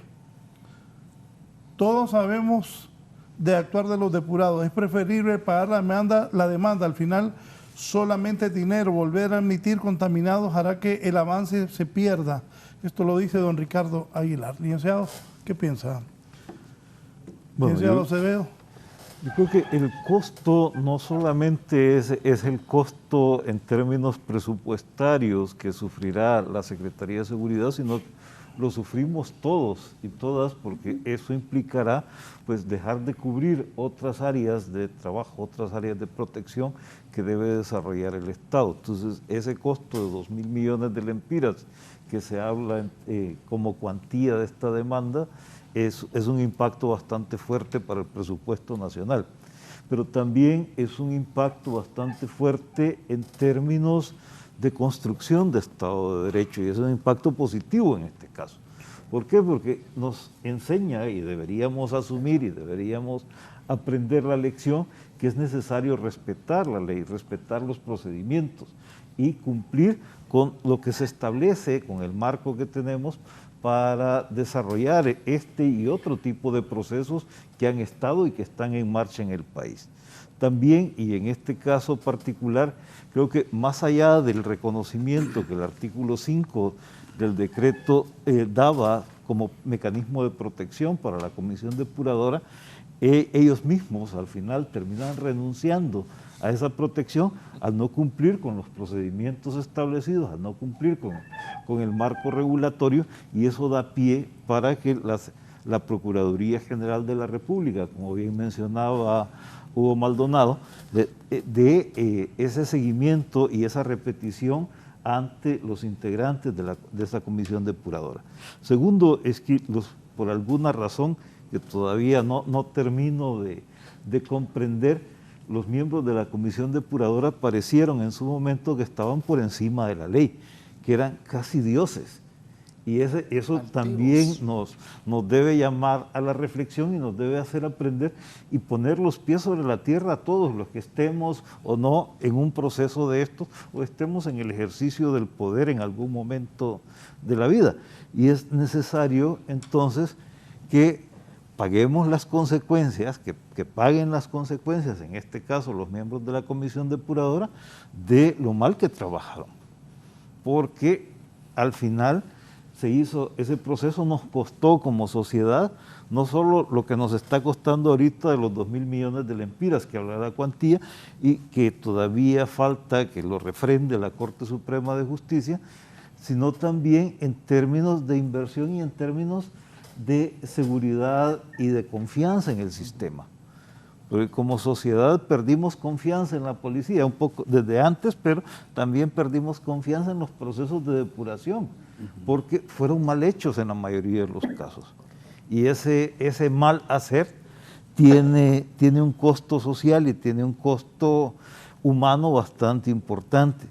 Todos sabemos de actuar de los depurados. Es preferible pagar la demanda. Al final, solamente dinero. Volver a admitir contaminados hará que el avance se pierda. Esto lo dice don Ricardo Aguilar. Licenciado, ¿qué piensa? Bueno, Licenciado Acevedo. Yo creo que el costo no solamente es el costo en términos presupuestarios que sufrirá la Secretaría de Seguridad, sino lo sufrimos todos y todas, porque eso implicará pues dejar de cubrir otras áreas de trabajo, otras áreas de protección que debe desarrollar el Estado. Entonces, ese costo de 2.000 millones de lempiras que se habla como cuantía de esta demanda es un impacto bastante fuerte para el presupuesto nacional, pero también es un impacto bastante fuerte en términos de construcción de Estado de Derecho, y es un impacto positivo en este caso. ¿Por qué? Porque nos enseña, y deberíamos asumir y deberíamos aprender la lección, que es necesario respetar la ley, respetar los procedimientos y cumplir con lo que se establece, con el marco que tenemos para desarrollar este y otro tipo de procesos que han estado y que están en marcha en el país. También, y en este caso particular, creo que más allá del reconocimiento que el artículo 5 del decreto daba como mecanismo de protección para la Comisión Depuradora, ellos mismos al final terminan renunciando a esa protección al no cumplir con los procedimientos establecidos, al no cumplir con el marco regulatorio, y eso da pie para que la Procuraduría General de la República, como bien mencionaba Hugo Maldonado, de ese seguimiento y esa repetición ante los integrantes de esa comisión depuradora. Segundo, es que por alguna razón que todavía no termino de comprender, los miembros de la comisión depuradora parecieron en su momento que estaban por encima de la ley, que eran casi dioses. Y eso también nos debe llamar a la reflexión y nos debe hacer aprender y poner los pies sobre la tierra a todos los que estemos o no en un proceso de esto, o estemos en el ejercicio del poder en algún momento de la vida. Y es necesario entonces que paguemos las consecuencias, que paguen las consecuencias, en este caso los miembros de la comisión depuradora, de lo mal que trabajaron. Porque al final se hizo, ese proceso nos costó como sociedad, no solo lo que nos está costando ahorita de los 2.000 millones de lempiras, que habla la cuantía, y que todavía falta que lo refrende la Corte Suprema de Justicia, sino también en términos de inversión y en términos de seguridad y de confianza en el sistema. Porque como sociedad perdimos confianza en la policía, un poco desde antes, pero también perdimos confianza en los procesos de depuración, porque fueron mal hechos en la mayoría de los casos. Y ese mal hacer tiene un costo social y tiene un costo humano bastante importante.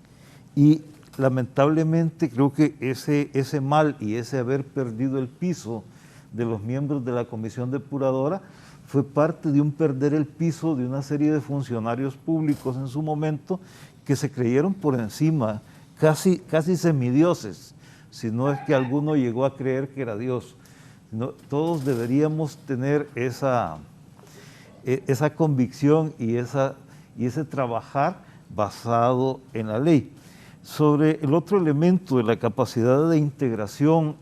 Y lamentablemente creo que ese mal y ese haber perdido el piso de los miembros de la comisión depuradora fue parte de un perder el piso de una serie de funcionarios públicos en su momento que se creyeron por encima, casi semidioses, si no es que alguno llegó a creer que era Dios. Todos deberíamos tener esa convicción y ese trabajar basado en la ley. Sobre el otro elemento de la capacidad de integración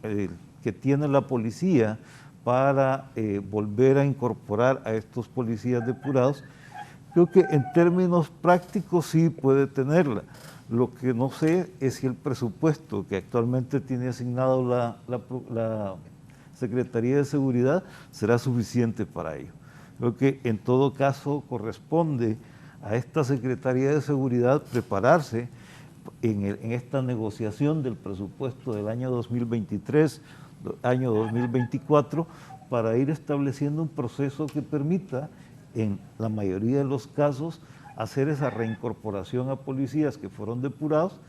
que tiene la policía para volver a incorporar a estos policías depurados, creo que en términos prácticos sí puede tenerla. Lo que no sé es si el presupuesto que actualmente tiene asignado la Secretaría de Seguridad será suficiente para ello. Creo que en todo caso corresponde a esta Secretaría de Seguridad prepararse en esta negociación del presupuesto del año 2023, año 2024, para ir estableciendo un proceso que permita, en la mayoría de los casos, hacer esa reincorporación a policías que fueron depurados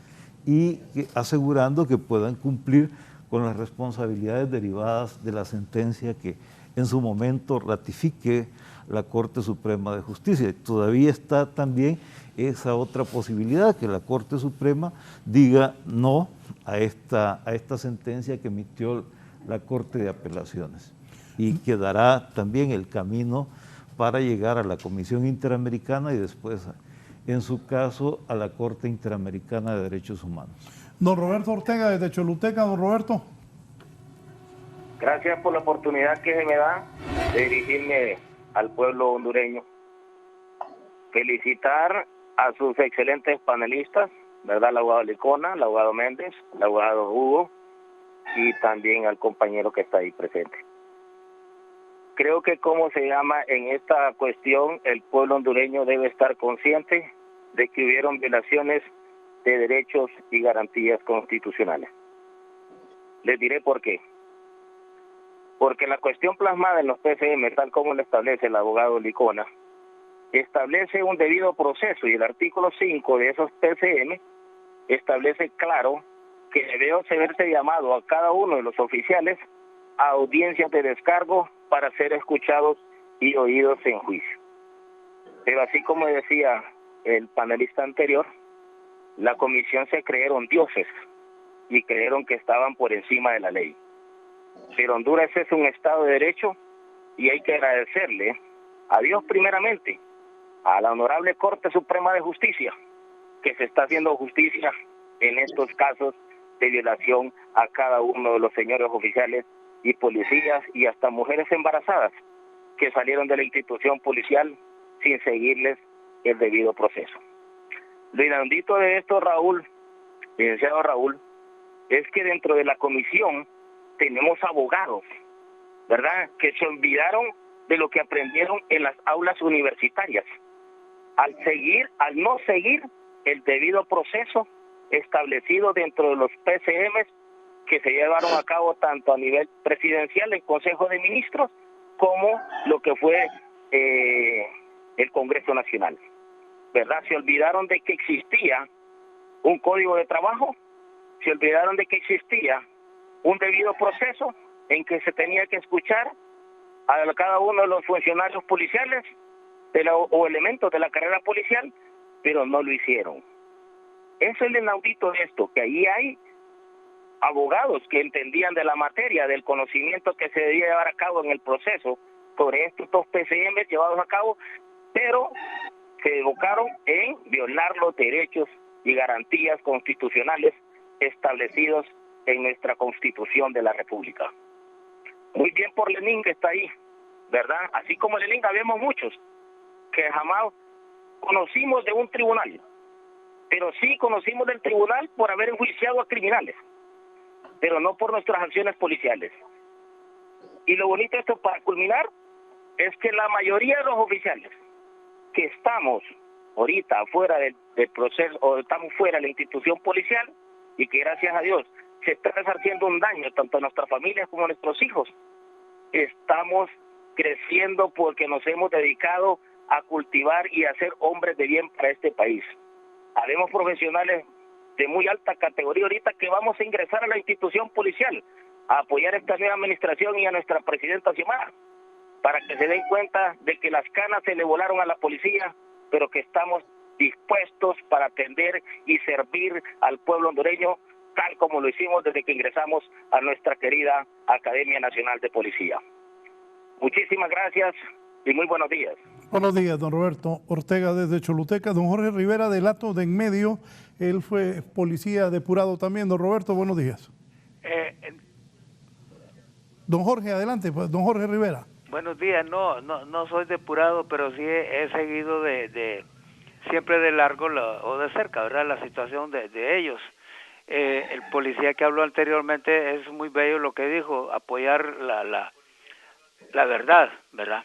y asegurando que puedan cumplir con las responsabilidades derivadas de la sentencia que en su momento ratifique la Corte Suprema de Justicia. Todavía está también esa otra posibilidad, que la Corte Suprema diga no a esta sentencia que emitió la Corte de Apelaciones, y quedará también el camino para llegar a la Comisión Interamericana y después, en su caso, a la Corte Interamericana de Derechos Humanos. Don Roberto Ortega, desde Choluteca. Don Roberto. Gracias por la oportunidad que se me da de dirigirme al pueblo hondureño. Felicitar a sus excelentes panelistas, ¿verdad? El abogado Licona, el abogado Méndez, el abogado Hugo y también al compañero que está ahí presente. Creo que en esta cuestión el pueblo hondureño debe estar consciente de que hubieron violaciones de derechos y garantías constitucionales. Les diré por qué. Porque la cuestión plasmada en los PCM, tal como lo establece el abogado Licona, establece un debido proceso, y el artículo 5 de esos PCM establece claro que debe verse llamado a cada uno de los oficiales a audiencias de descargo para ser escuchados y oídos en juicio. Pero así como decía el panelista anterior, la comisión se creyeron dioses y creyeron que estaban por encima de la ley. pero Honduras es un Estado de Derecho y hay que agradecerle a Dios primeramente, a la Honorable Corte Suprema de Justicia, que se está haciendo justicia en estos casos de violación a cada uno de los señores oficiales y policías y hasta mujeres embarazadas que salieron de la institución policial sin seguirles el debido proceso. Lo inaudito de esto, Raúl, licenciado Raúl, es que dentro de la comisión tenemos abogados, ¿verdad?, que se olvidaron de lo que aprendieron en las aulas universitarias, al no seguir el debido proceso establecido dentro de los PCMs que se llevaron a cabo tanto a nivel presidencial, el Consejo de Ministros, como lo que fue el Congreso Nacional, ¿verdad? Se olvidaron de que existía un código de trabajo, se olvidaron de que existía un debido proceso en que se tenía que escuchar a cada uno de los funcionarios policiales o elementos de la carrera policial, pero no lo hicieron. Eso es el inaudito de esto, que ahí hay abogados que entendían de la materia, del conocimiento que se debía llevar a cabo en el proceso sobre estos dos PCM llevados a cabo, pero se evocaron en violar los derechos y garantías constitucionales establecidos en nuestra Constitución de la República. Muy bien por Lenín, que está ahí, ¿verdad? Así como Lenín, habemos muchos que jamás conocimos de un tribunal, pero sí conocimos del tribunal por haber enjuiciado a criminales, pero no por nuestras acciones policiales. Y lo bonito de esto, para culminar, es que la mayoría de los oficiales que estamos ahorita fuera del proceso, o estamos fuera de la institución policial, y que gracias a Dios se está resarciendo un daño tanto a nuestras familias como a nuestros hijos, estamos creciendo porque nos hemos dedicado a cultivar y a ser hombres de bien para este país. Habemos profesionales de muy alta categoría ahorita que vamos a ingresar a la institución policial a apoyar esta nueva administración y a nuestra presidenta Xiomara, para que se den cuenta de que las canas se le volaron a la policía, pero que estamos dispuestos para atender y servir al pueblo hondureño, tal como lo hicimos desde que ingresamos a nuestra querida Academia Nacional de Policía. Muchísimas gracias y muy buenos días. Buenos días, don Roberto Ortega desde Choluteca. Don Jorge Rivera del Hato de En Medio, él fue policía depurado también. Don Roberto, buenos días. Don Jorge, adelante, pues, don Jorge Rivera. Buenos días, no soy depurado, pero sí he seguido siempre de largo o de cerca, ¿verdad?, la situación de ellos. El policía que habló anteriormente es muy bello lo que dijo, apoyar la verdad, ¿verdad?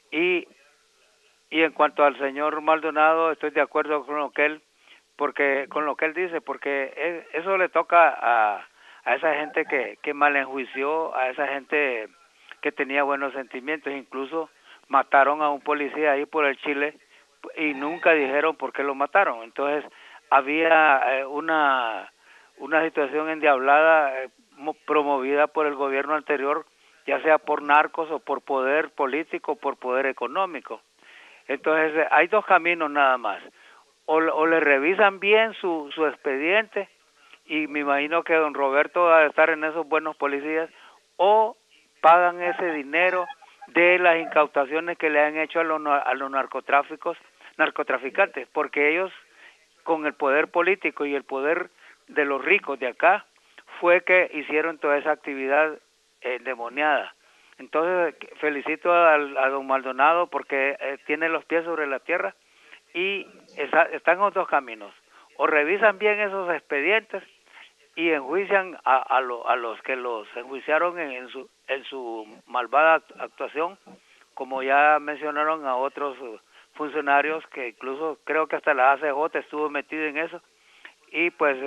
Y en cuanto al señor Maldonado, estoy de acuerdo con lo que él dice, porque eso le toca a esa gente que mal enjuició, a esa gente que tenía buenos sentimientos. Incluso mataron a un policía ahí por el Chile y nunca dijeron por qué lo mataron. Entonces había una situación endiablada promovida por el gobierno anterior, ya sea por narcos o por poder político, por poder económico. Entonces hay dos caminos nada más: o le revisan bien su expediente, y me imagino que don Roberto va a estar en esos buenos policías, o pagan ese dinero de las incautaciones que le han hecho a los narcotraficantes, porque ellos, con el poder político y el poder de los ricos de acá, fue que hicieron toda esa actividad endemoniada. Entonces felicito a don Maldonado porque tiene los pies sobre la tierra, y están los dos caminos: o revisan bien esos expedientes y enjuician a los que los enjuiciaron en su malvada actuación, como ya mencionaron a otros funcionarios, que incluso creo que hasta la ACJ estuvo metida en eso. Y pues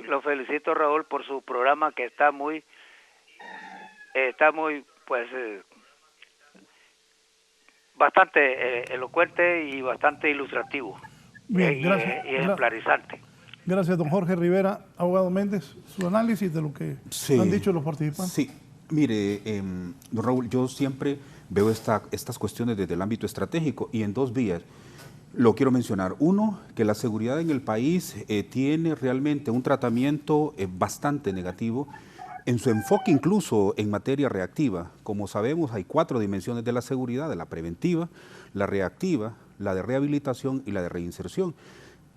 lo felicito, Raúl, por su programa, que está muy pues bastante elocuente y bastante ilustrativo. Bien, gracias. Y ejemplarizante. Gracias, don Jorge Rivera. Abogado Méndez, su análisis de lo que han dicho los participantes. Sí, mire, don Raúl, yo siempre veo estas cuestiones desde el ámbito estratégico y en dos vías. Lo quiero mencionar. Uno, que la seguridad en el país tiene realmente un tratamiento bastante negativo en su enfoque incluso en materia reactiva. Como sabemos, hay 4 dimensiones de la seguridad: de la preventiva, la reactiva, la de rehabilitación y la de reinserción.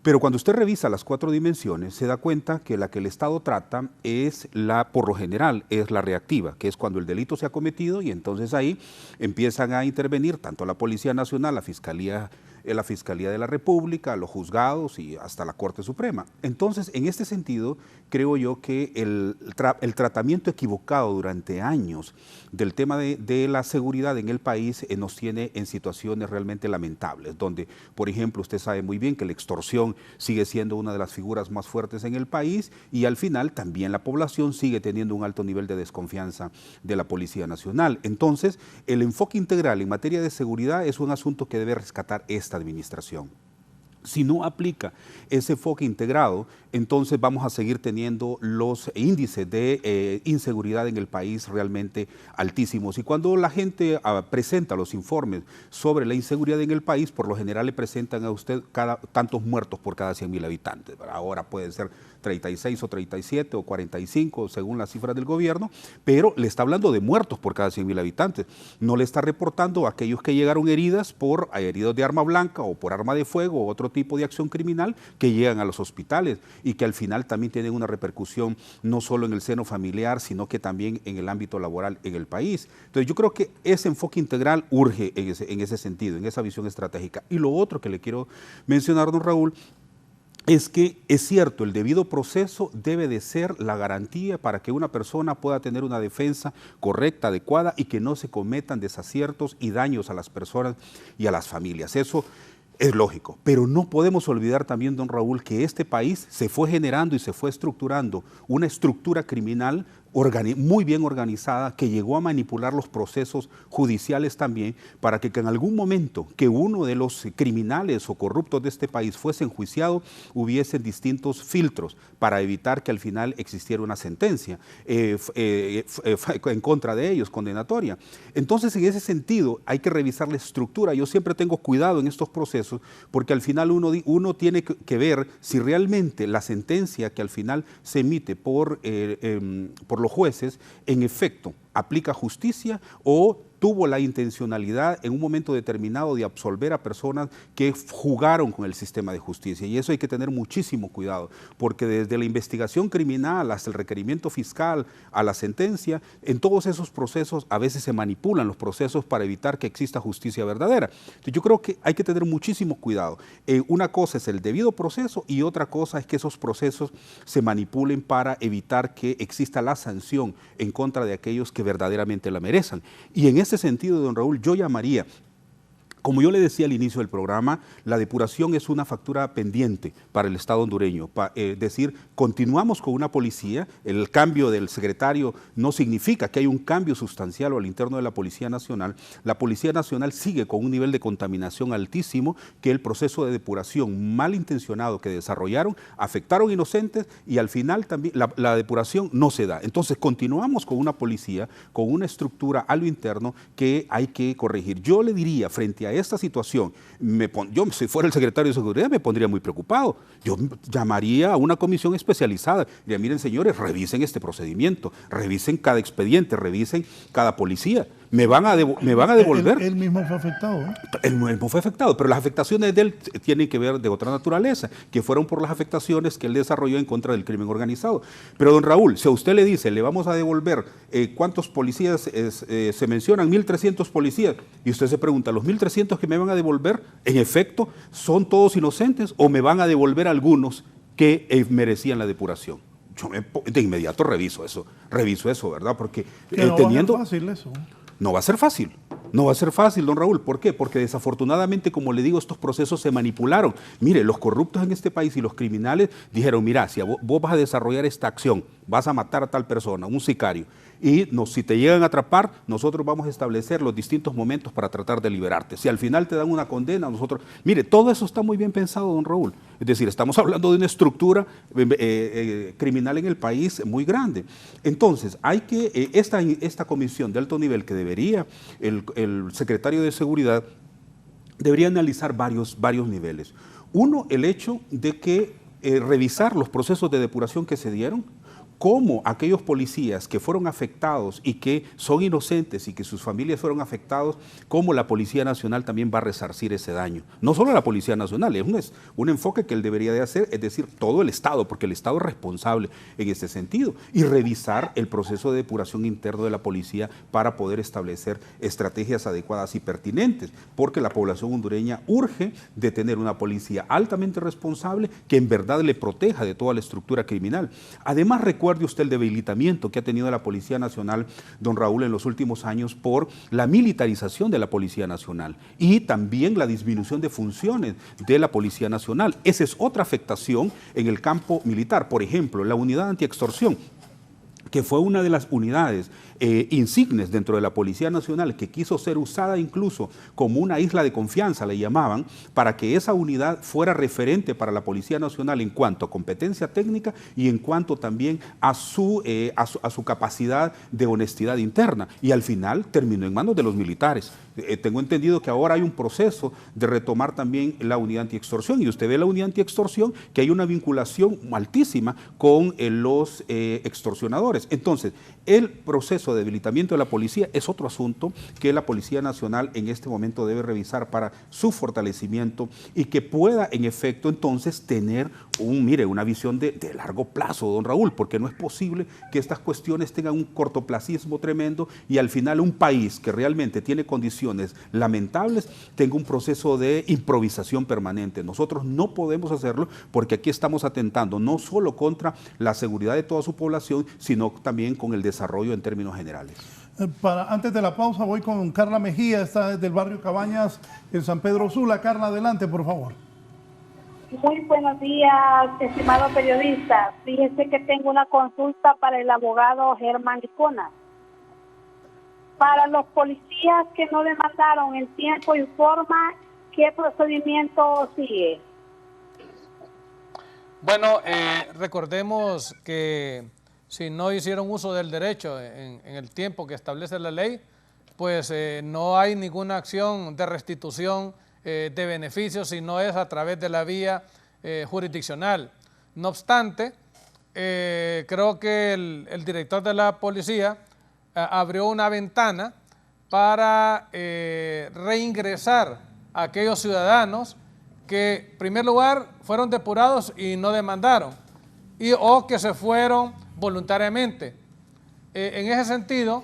Pero cuando usted revisa las 4 dimensiones, se da cuenta que la que el Estado trata es por lo general, es la reactiva, que es cuando el delito se ha cometido, y entonces ahí empiezan a intervenir tanto la Policía Nacional, la Fiscalía de la República, los juzgados y hasta la Corte Suprema. Entonces, en este sentido, creo yo que el tratamiento equivocado durante años del tema de la seguridad en el país nos tiene en situaciones realmente lamentables, donde, por ejemplo, usted sabe muy bien que la extorsión sigue siendo una de las figuras más fuertes en el país, y al final también la población sigue teniendo un alto nivel de desconfianza de la Policía Nacional. Entonces, el enfoque integral en materia de seguridad es un asunto que debe rescatar esta administración. Si no aplica ese enfoque integrado, entonces vamos a seguir teniendo los índices de inseguridad en el país realmente altísimos. Y cuando la gente presenta los informes sobre la inseguridad en el país, por lo general le presentan a usted tantos muertos por cada 100.000 habitantes. Ahora pueden ser 36 o 37 o 45 según las cifras del gobierno, pero le está hablando de muertos por cada 100.000 habitantes. No le está reportando a aquellos que llegaron heridos de arma blanca o por arma de fuego o otro tipo de acción criminal, que llegan a los hospitales y que al final también tienen una repercusión no solo en el seno familiar, sino que también en el ámbito laboral en el país. Entonces yo creo que ese enfoque integral urge en ese sentido, en esa visión estratégica. Y lo otro que le quiero mencionar, don Raúl, es que es cierto, el debido proceso debe de ser la garantía para que una persona pueda tener una defensa correcta, adecuada, y que no se cometan desaciertos y daños a las personas y a las familias. Eso es lógico, pero no podemos olvidar también, don Raúl, que este país se fue generando y se fue estructurando una estructura criminal muy bien organizada, que llegó a manipular los procesos judiciales también, para que en algún momento que uno de los criminales o corruptos de este país fuese enjuiciado, hubiesen distintos filtros para evitar que al final existiera una sentencia en contra de ellos, condenatoria. Entonces, en ese sentido, hay que revisar la estructura. Yo siempre tengo cuidado en estos procesos, porque al final uno tiene que ver si realmente la sentencia que al final se emite por los jueces, en efecto, aplica justicia o tuvo la intencionalidad en un momento determinado de absolver a personas que jugaron con el sistema de justicia. Y eso hay que tener muchísimo cuidado, porque desde la investigación criminal hasta el requerimiento fiscal a la sentencia, en todos esos procesos a veces se manipulan los procesos para evitar que exista justicia verdadera. Entonces, yo creo que hay que tener muchísimo cuidado. Una cosa es el debido proceso y otra cosa es que esos procesos se manipulen para evitar que exista la sanción en contra de aquellos que verdaderamente la merecen. Y en ese sentido, don Raúl, yo llamaría, como yo le decía al inicio del programa, la depuración es una factura pendiente para el Estado hondureño. Es decir, continuamos con una policía, el cambio del secretario no significa que hay un cambio sustancial al interno de la Policía Nacional. La Policía Nacional sigue con un nivel de contaminación altísimo, que el proceso de depuración malintencionado que desarrollaron afectaron inocentes, y al final también la depuración no se da. Entonces continuamos con una policía, con una estructura a lo interno que hay que corregir. Yo le diría, frente a esta situación, yo si fuera el secretario de Seguridad me pondría muy preocupado. Yo llamaría a una comisión especializada. Diría, miren señores, revisen este procedimiento, revisen cada expediente, revisen cada policía. Me van a devolver. Él mismo fue afectado, ¿no? Él mismo fue afectado, pero las afectaciones de él tienen que ver de otra naturaleza, que fueron por las afectaciones que él desarrolló en contra del crimen organizado. Pero don Raúl, si a usted le dice, le vamos a devolver, ¿cuántos policías se mencionan? 1.300 policías. Y usted se pregunta, ¿los 1.300 que me van a devolver, en efecto, son todos inocentes o me van a devolver algunos que merecían la depuración? Yo de inmediato reviso eso, ¿verdad? Porque no teniendo... va a ser fácil eso. No va a ser fácil. No va a ser fácil, don Raúl. ¿Por qué? Porque desafortunadamente, como le digo, estos procesos se manipularon. Mire, los corruptos en este país y los criminales dijeron, mira, si vos vas a desarrollar esta acción, vas a matar a tal persona, un sicario, y si te llegan a atrapar, nosotros vamos a establecer los distintos momentos para tratar de liberarte. Si al final te dan una condena, nosotros... Mire, todo eso está muy bien pensado, don Raúl. Es decir, estamos hablando de una estructura criminal en el país muy grande. Entonces, hay que... esta comisión de alto nivel que debería el secretario de Seguridad debería analizar varios niveles. Uno, el hecho de que revisar los procesos de depuración que se dieron, cómo aquellos policías que fueron afectados y que son inocentes y que sus familias fueron afectados, cómo la Policía Nacional también va a resarcir ese daño. No solo la Policía Nacional, es un enfoque que él debería de hacer, es decir, todo el Estado, porque el Estado es responsable en este sentido, y revisar el proceso de depuración interno de la policía para poder establecer estrategias adecuadas y pertinentes, porque la población hondureña urge de tener una policía altamente responsable que en verdad le proteja de toda la estructura criminal. Además, recuerde usted el debilitamiento que ha tenido la Policía Nacional, don Raúl, en los últimos años por la militarización de la Policía Nacional y también la disminución de funciones de la Policía Nacional. Esa es otra afectación en el campo militar. Por ejemplo, la unidad antiextorsión, que fue una de las unidades insignes dentro de la Policía Nacional, que quiso ser usada incluso como una isla de confianza, le llamaban, para que esa unidad fuera referente para la Policía Nacional en cuanto a competencia técnica y en cuanto también a su capacidad de honestidad interna. Y al final terminó en manos de los militares. Tengo entendido que ahora hay un proceso de retomar también la unidad antiextorsión, y usted ve la unidad antiextorsión que hay una vinculación altísima con los extorsionadores. Entonces, el proceso de debilitamiento de la policía es otro asunto que la Policía Nacional en este momento debe revisar para su fortalecimiento y que pueda en efecto entonces tener una visión de largo plazo, don Raúl, porque no es posible que estas cuestiones tengan un cortoplacismo tremendo y al final un país que realmente tiene condiciones lamentables tenga un proceso de improvisación permanente. Nosotros no podemos hacerlo porque aquí estamos atentando no solo contra la seguridad de toda su población, sino también con el desarrollo en términos generales. Antes de la pausa voy con Carla Mejía, está desde el barrio Cabañas en San Pedro Sula. Carla, adelante, por favor. Muy buenos días, estimado periodista. Fíjese que tengo una consulta para el abogado Germán Licona. Para los policías que no demandaron en tiempo y forma, ¿qué procedimiento sigue? Bueno, recordemos que si no hicieron uso del derecho en el tiempo que establece la ley, pues no hay ninguna acción de restitución de beneficios si no es a través de la vía jurisdiccional. No obstante, creo que el director de la policía abrió una ventana para reingresar a aquellos ciudadanos que, en primer lugar, fueron depurados y no demandaron, o que se fueron voluntariamente. En ese sentido,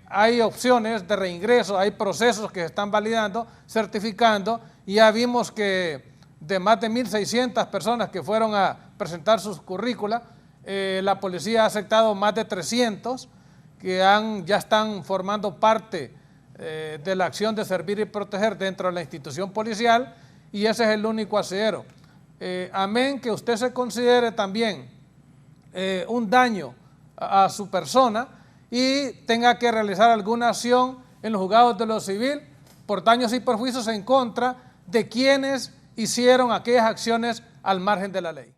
hay opciones de reingreso, hay procesos que se están validando, certificando, y ya vimos que de más de 1.600 personas que fueron a presentar sus currículas, la policía ha aceptado más de 300 que ya están formando parte de la acción de servir y proteger dentro de la institución policial, y ese es el único asidero. Amén que usted se considere también un daño a su persona y tenga que realizar alguna acción en los juzgados de lo civil por daños y perjuicios en contra de quienes hicieron aquellas acciones al margen de la ley.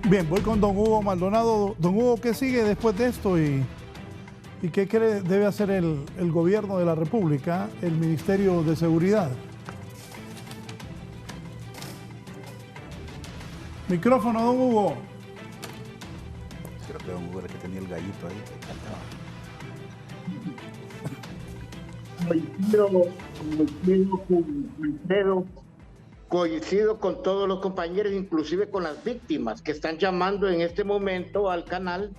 Bien, voy con don Hugo Maldonado. Don Hugo, ¿qué sigue después de esto y qué cree debe hacer el gobierno de la República, el Ministerio de Seguridad? Micrófono, don Hugo. Creo que don Hugo era el que tenía el gallito ahí. Coincido con todos los compañeros, inclusive con las víctimas que están llamando en este momento al canal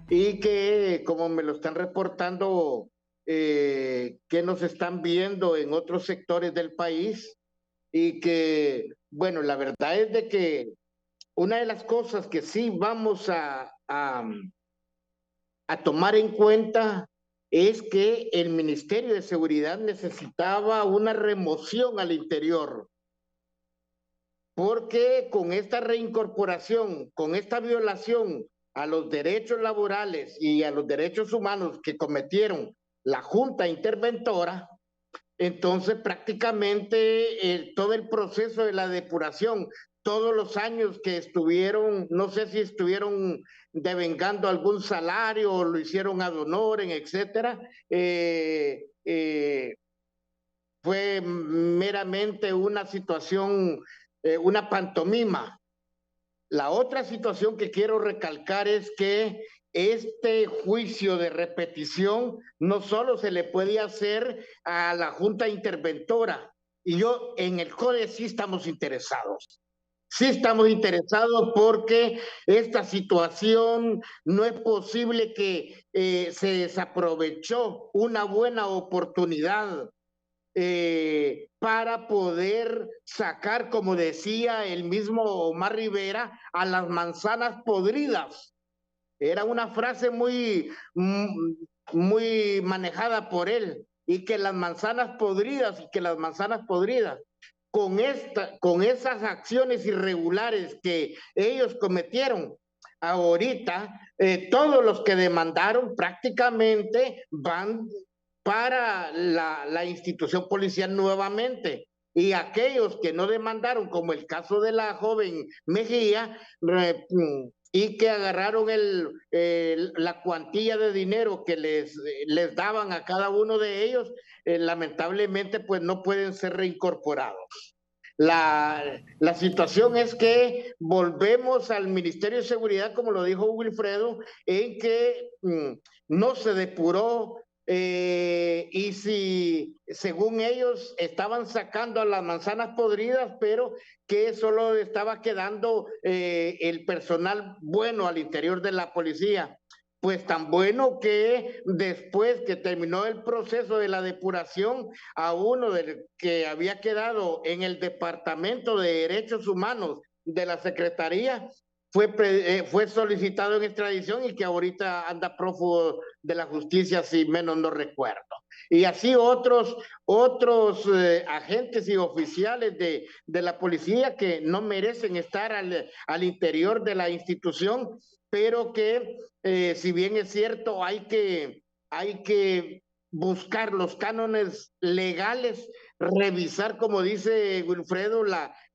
y que, como me lo están reportando, que nos están viendo en otros sectores del país y que, bueno, la verdad es de que una de las cosas que sí vamos a tomar en cuenta es que el Ministerio de Seguridad necesitaba una remoción al interior, porque con esta reincorporación, con esta violación a los derechos laborales y a los derechos humanos que cometieron la Junta Interventora, entonces prácticamente todo el proceso de la depuración, todos los años que estuvieron, no sé si estuvieron devengando algún salario o lo hicieron ad honorem, etcétera, fue meramente una situación una pantomima. La otra situación que quiero recalcar es que este juicio de repetición no solo se le puede hacer a la Junta Interventora, y yo en el CODE sí estamos interesados. Sí estamos interesados porque esta situación no es posible que se desaprovechó una buena oportunidad para poder sacar, como decía el mismo Omar Rivera, a las manzanas podridas. Era una frase muy manejada por él, y que las manzanas podridas, con esas acciones irregulares que ellos cometieron, ahorita todos los que demandaron prácticamente van para la institución policial nuevamente, y aquellos que no demandaron, como el caso de la joven Mejía, y que agarraron la cuantía de dinero que les daban a cada uno de ellos, lamentablemente pues no pueden ser reincorporados. La situación es que volvemos al Ministerio de Seguridad, como lo dijo Wilfredo, en que no se depuró, y si según ellos estaban sacando a las manzanas podridas, pero que solo estaba quedando el personal bueno al interior de la policía. Pues tan bueno que después que terminó el proceso de la depuración, a uno del que había quedado en el Departamento de Derechos Humanos de la Secretaría fue solicitado en extradición, y que ahorita anda prófugo de la justicia, si menos no recuerdo. Y así otros agentes y oficiales de la policía que no merecen estar al interior de la institución, pero que si bien es cierto, hay que buscar los cánones legales, revisar, como dice Wilfredo,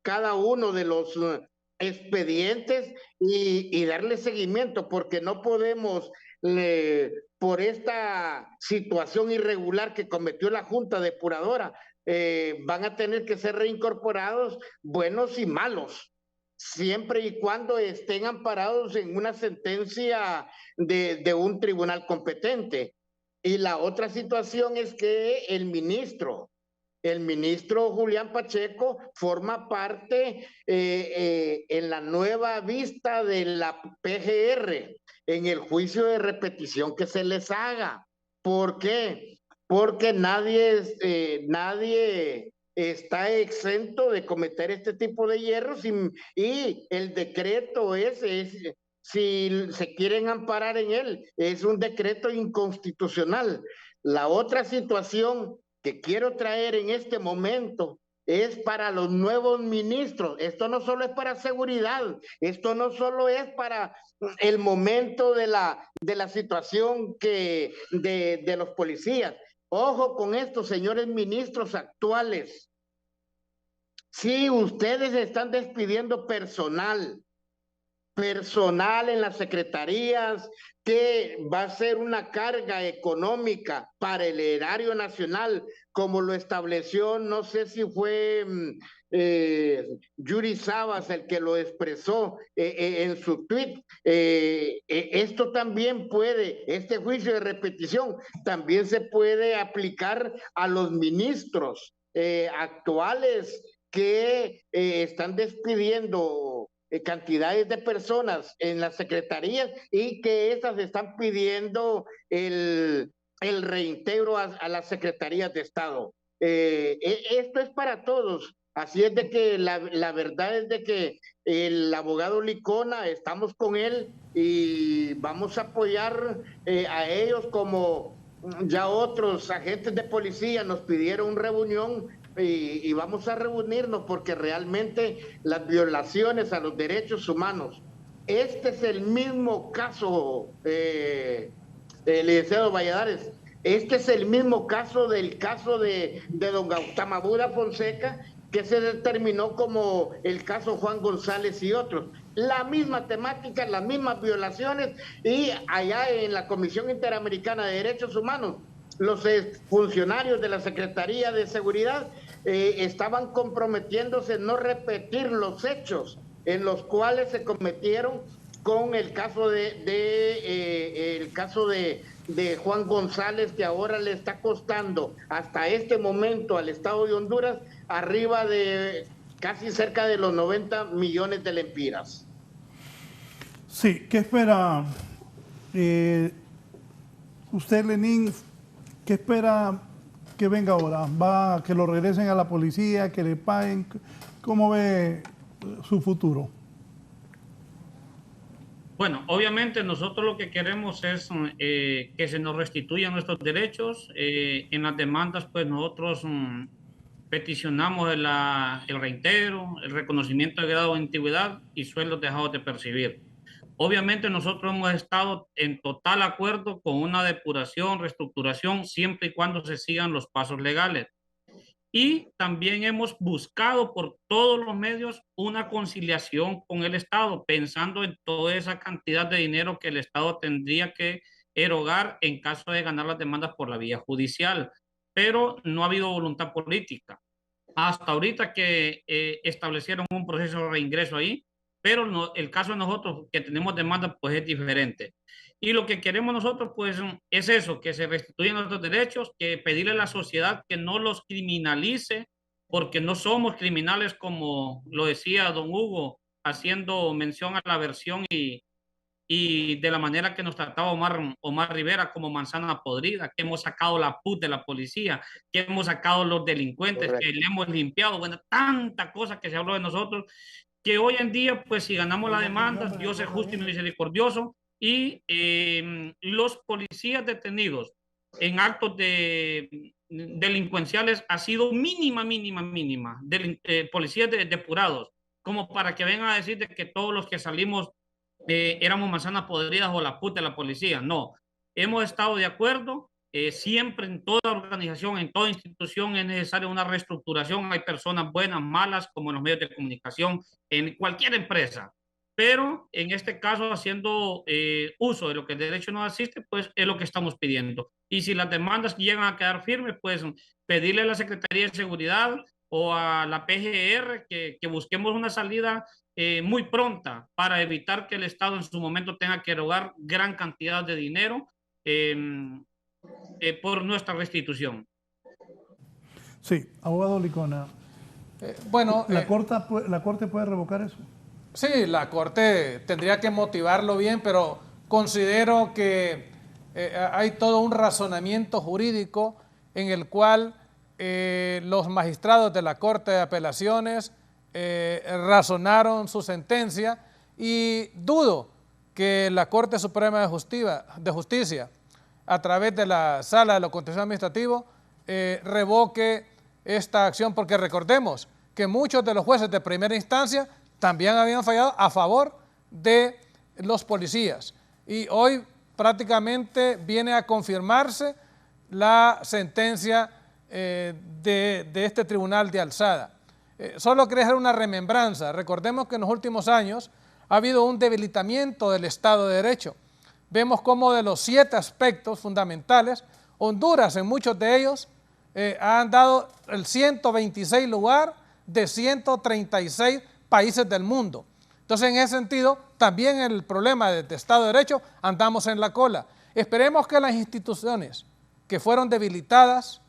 cada uno de los expedientes y darle seguimiento, porque no podemos, por esta situación irregular que cometió la Junta Depuradora, van a tener que ser reincorporados buenos y malos, siempre y cuando estén amparados en una sentencia de un tribunal competente. Y la otra situación es que el ministro Julián Pacheco forma parte en la nueva vista de la PGR, en el juicio de repetición que se les haga. ¿Por qué? Porque nadie está exento de cometer este tipo de hierros, y el decreto si se quieren amparar en él, es un decreto inconstitucional. La otra situación que quiero traer en este momento es para los nuevos ministros. Esto no solo es para seguridad, esto no solo es para el momento de la situación de los policías. Ojo con esto, señores ministros actuales. Si ustedes están despidiendo personal en las secretarías, que va a ser una carga económica para el erario nacional, como lo estableció, no sé si fue Yuri Sabas el que lo expresó en su tweet. Esto también este juicio de repetición también se puede aplicar a los ministros actuales que están despidiendo cantidades de personas en las secretarías, y que estas están pidiendo el reintegro a las secretarías de Estado. Esto es para todos. Así es de que la verdad es de que el abogado Licona, estamos con él y vamos a apoyar a ellos, como ya otros agentes de policía nos pidieron reunión, y vamos a reunirnos, porque realmente las violaciones a los derechos humanos, este es el mismo caso, licenciado Valladares, este es el mismo caso del caso de don Gautama Buda Fonseca, que se determinó como el caso Juan González y otros. La misma temática, las mismas violaciones, y allá en la Comisión Interamericana de Derechos Humanos los funcionarios de la Secretaría de Seguridad estaban comprometiéndose a no repetir los hechos en los cuales se cometieron con el caso de Juan González, que ahora le está costando hasta este momento al Estado de Honduras arriba de casi cerca de los 90 millones de lempiras. Sí, ¿qué espera usted, Lenín? ¿Qué espera que venga ahora? ¿Va a que lo regresen a la policía, que le paguen? ¿Cómo ve su futuro? Bueno, obviamente nosotros lo que queremos es que se nos restituyan nuestros derechos. En las demandas, pues nosotros peticionamos el reintegro, el reconocimiento de grado de antigüedad y sueldos dejados de percibir. Obviamente nosotros hemos estado en total acuerdo con una depuración, reestructuración, siempre y cuando se sigan los pasos legales. Y también hemos buscado por todos los medios una conciliación con el Estado, pensando en toda esa cantidad de dinero que el Estado tendría que erogar en caso de ganar las demandas por la vía judicial. Pero no ha habido voluntad política. Hasta ahorita que establecieron un proceso de reingreso ahí, pero no, el caso de nosotros que tenemos demandas pues es diferente. Y lo que queremos nosotros pues es eso, que se restituyan nuestros derechos, que pedirle a la sociedad que no los criminalice, porque no somos criminales como lo decía don Hugo, haciendo mención a la versión y de la manera que nos trataba Omar Rivera como manzana podrida, que hemos sacado la PUT de la policía, que hemos sacado los delincuentes, correcto, que le hemos limpiado, bueno, tanta cosa que se habló de nosotros, que hoy en día, pues si ganamos la demanda, Dios es justo y misericordioso, y los policías detenidos en actos delincuenciales ha sido mínima, policías depurados, como para que vengan a decir de que todos los que salimos éramos manzanas podridas o la puta de la policía. No, hemos estado de acuerdo. Siempre en toda organización, en toda institución es necesaria una reestructuración. Hay personas buenas, malas, como en los medios de comunicación, en cualquier empresa. Pero en este caso, haciendo uso de lo que el derecho nos asiste, pues es lo que estamos pidiendo. Y si las demandas llegan a quedar firmes, pues pedirle a la Secretaría de Seguridad o a la PGR que busquemos una salida muy pronta para evitar que el Estado en su momento tenga que erogar gran cantidad de dinero por nuestra restitución. Sí, abogado Licona. ¿La Corte puede revocar eso? Sí, la Corte tendría que motivarlo bien, pero considero que hay todo un razonamiento jurídico en el cual los magistrados de la Corte de Apelaciones razonaron su sentencia y dudo que la Corte Suprema de Justicia a través de la Sala de lo Contencioso Administrativo revoque esta acción, porque recordemos que muchos de los jueces de primera instancia también habían fallado a favor de los policías y hoy prácticamente viene a confirmarse la sentencia de este tribunal de alzada. Solo quería hacer una remembranza. Recordemos que en los últimos años ha habido un debilitamiento del Estado de Derecho. Vemos cómo de los 7 aspectos fundamentales, Honduras en muchos de ellos han dado el 126 lugar de 136 países del mundo. Entonces, en ese sentido, también el problema de Estado de Derecho andamos en la cola. Esperemos que las instituciones que fueron debilitadas,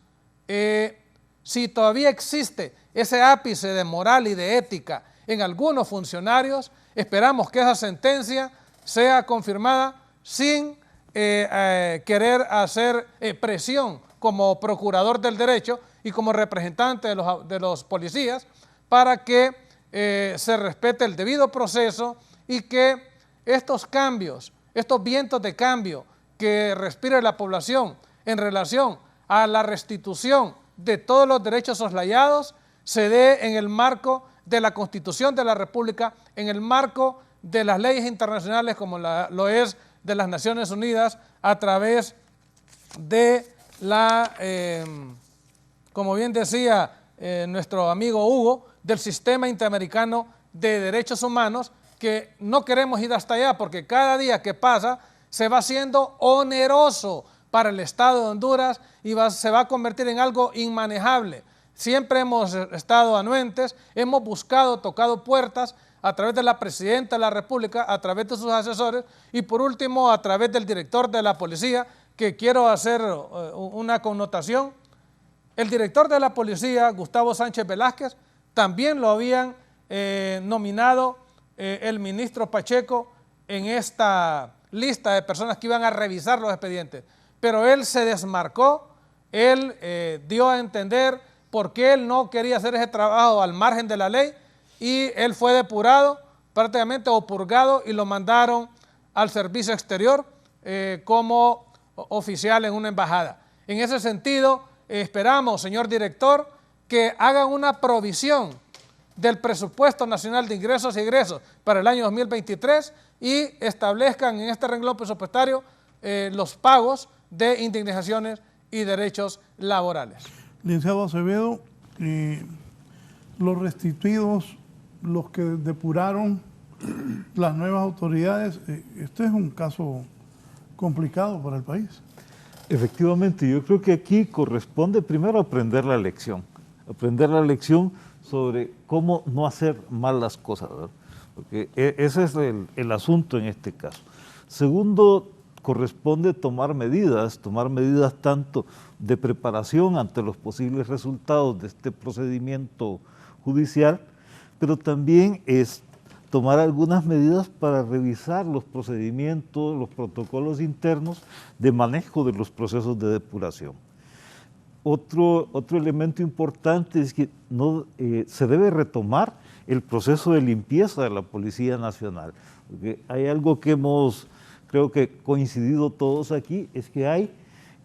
si todavía existe ese ápice de moral y de ética en algunos funcionarios, esperamos que esa sentencia sea confirmada sin querer hacer presión como procurador del derecho y como representante de los policías para que se respete el debido proceso y que estos cambios, estos vientos de cambio que respira la población en relación a la restitución de todos los derechos soslayados se dé en el marco de la Constitución de la República, en el marco de las leyes internacionales como lo es de las Naciones Unidas a través de la, como bien decía nuestro amigo Hugo, del Sistema Interamericano de Derechos Humanos, que no queremos ir hasta allá porque cada día que pasa se va haciendo oneroso para el Estado de Honduras y se va a convertir en algo inmanejable. Siempre hemos estado anuentes, hemos buscado, tocado puertas a través de la Presidenta de la República, a través de sus asesores y por último a través del director de la policía, que quiero hacer una connotación. El director de la policía, Gustavo Sánchez Velázquez, también lo habían nominado el ministro Pacheco en esta lista de personas que iban a revisar los expedientes, pero él se desmarcó, él dio a entender por qué él no quería hacer ese trabajo al margen de la ley y él fue depurado prácticamente o purgado y lo mandaron al servicio exterior como oficial en una embajada. En ese sentido, esperamos, señor director, que hagan una provisión del presupuesto nacional de ingresos y egresos para el año 2023 y establezcan en este renglón presupuestario los pagos de indemnizaciones y derechos laborales. Licenciado Acevedo, los restituidos, los que depuraron las nuevas autoridades, este es un caso complicado para el país. Efectivamente, yo creo que aquí corresponde primero aprender la lección sobre cómo no hacer mal las cosas, ¿verdad? Porque ese es el asunto en este caso. Segundo, corresponde tomar medidas tanto de preparación ante los posibles resultados de este procedimiento judicial, pero también es tomar algunas medidas para revisar los procedimientos, los protocolos internos de manejo de los procesos de depuración. Otro elemento importante es que se debe retomar el proceso de limpieza de la Policía Nacional, porque hay algo que hemos, creo que coincidido todos aquí, es que hay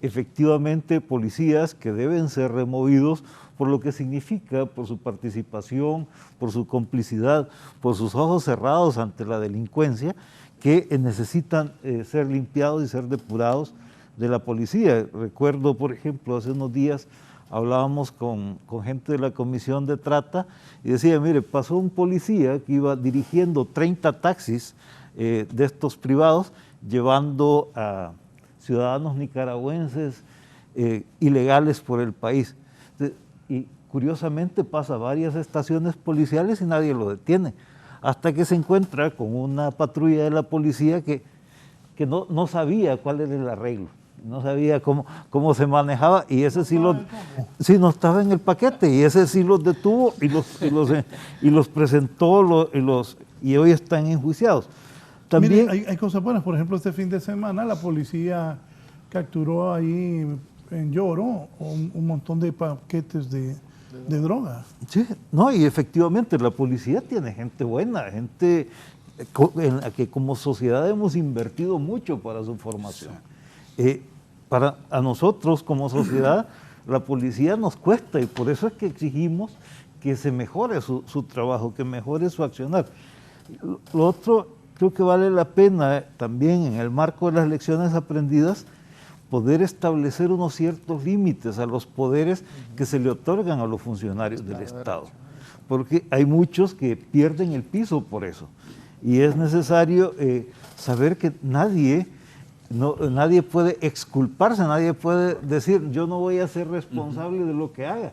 efectivamente policías que deben ser removidos por lo que significa, por su participación, por su complicidad, por sus ojos cerrados ante la delincuencia, que necesitan ser limpiados y ser depurados de la policía. Recuerdo, por ejemplo, hace unos días hablábamos con gente de la Comisión de Trata y decía, mire, pasó un policía que iba dirigiendo 30 taxis de estos privados, llevando a ciudadanos nicaragüenses ilegales por el país. Y curiosamente pasa varias estaciones policiales y nadie lo detiene, hasta que se encuentra con una patrulla de la policía que no sabía cuál era el arreglo, no sabía cómo se manejaba, y ese sí no estaba en el paquete, y ese sí los detuvo y los presentó y hoy están enjuiciados. También mire, hay cosas buenas. Por ejemplo, este fin de semana la policía capturó ahí en Lloro un montón de paquetes de droga. Sí, no, y efectivamente la policía tiene gente buena, gente en la que como sociedad hemos invertido mucho para su formación. A nosotros como sociedad la policía nos cuesta y por eso es que exigimos que se mejore su trabajo, que mejore su accionar. Lo otro, creo que vale la pena también en el marco de las lecciones aprendidas poder establecer unos ciertos límites a los poderes que se le otorgan a los funcionarios del Estado, porque hay muchos que pierden el piso por eso, y es necesario saber que nadie puede exculparse, nadie puede decir yo no voy a ser responsable de lo que haga,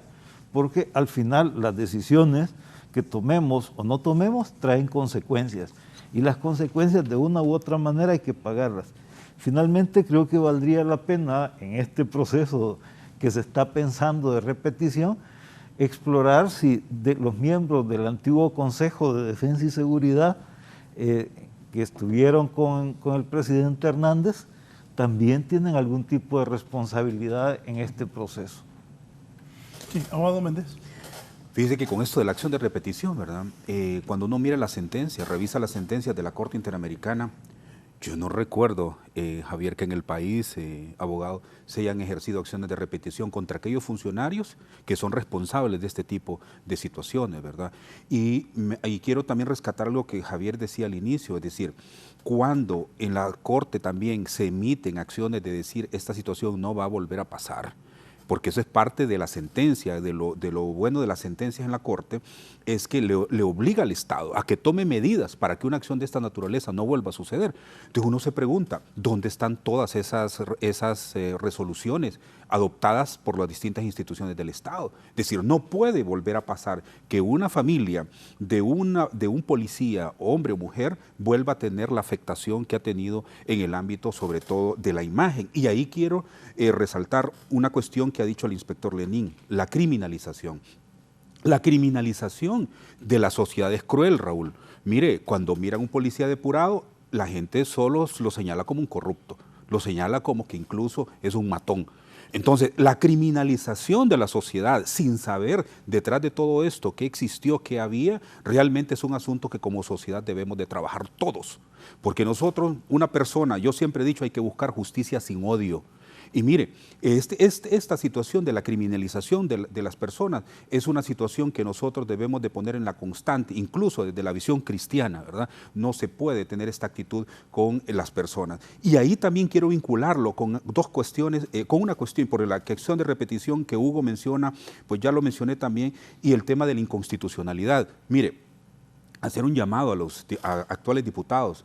porque al final las decisiones que tomemos o no tomemos traen consecuencias, y las consecuencias de una u otra manera hay que pagarlas. Finalmente, creo que valdría la pena en este proceso que se está pensando de repetición, explorar si de los miembros del antiguo Consejo de Defensa y Seguridad que estuvieron con el presidente Hernández también tienen algún tipo de responsabilidad en este proceso. Sí, abogado Méndez. Fíjese que con esto de la acción de repetición, ¿verdad? Cuando uno mira la sentencia, revisa las sentencias de la Corte Interamericana, yo no recuerdo, Javier, que en el país, abogado, se hayan ejercido acciones de repetición contra aquellos funcionarios que son responsables de este tipo de situaciones, ¿verdad? Y quiero también rescatar lo que Javier decía al inicio, es decir, cuando en la Corte también se emiten acciones de decir esta situación no va a volver a pasar, porque eso es parte de la sentencia, de lo bueno de las sentencias en la Corte, es que le obliga al Estado a que tome medidas para que una acción de esta naturaleza no vuelva a suceder. Entonces uno se pregunta, ¿dónde están todas esas resoluciones adoptadas por las distintas instituciones del Estado? Es decir, no puede volver a pasar que una familia de un policía, hombre o mujer, vuelva a tener la afectación que ha tenido en el ámbito, sobre todo, de la imagen. Y ahí quiero resaltar una cuestión que ha dicho el inspector Lenín, la criminalización. La criminalización de la sociedad es cruel, Raúl. Mire, cuando miran a un policía depurado, la gente solo lo señala como un corrupto, lo señala como que incluso es un matón. Entonces, la criminalización de la sociedad sin saber detrás de todo esto qué existió, qué había, realmente es un asunto que como sociedad debemos de trabajar todos. Porque nosotros, una persona, yo siempre he dicho, hay que buscar justicia sin odio. Y mire, esta situación de la criminalización de las personas es una situación que nosotros debemos de poner en la constante, incluso desde la visión cristiana, ¿verdad? No se puede tener esta actitud con las personas. Y ahí también quiero vincularlo con dos cuestiones, con una cuestión por la acción de repetición que Hugo menciona, pues ya lo mencioné también, y el tema de la inconstitucionalidad. Mire, hacer un llamado a los actuales diputados,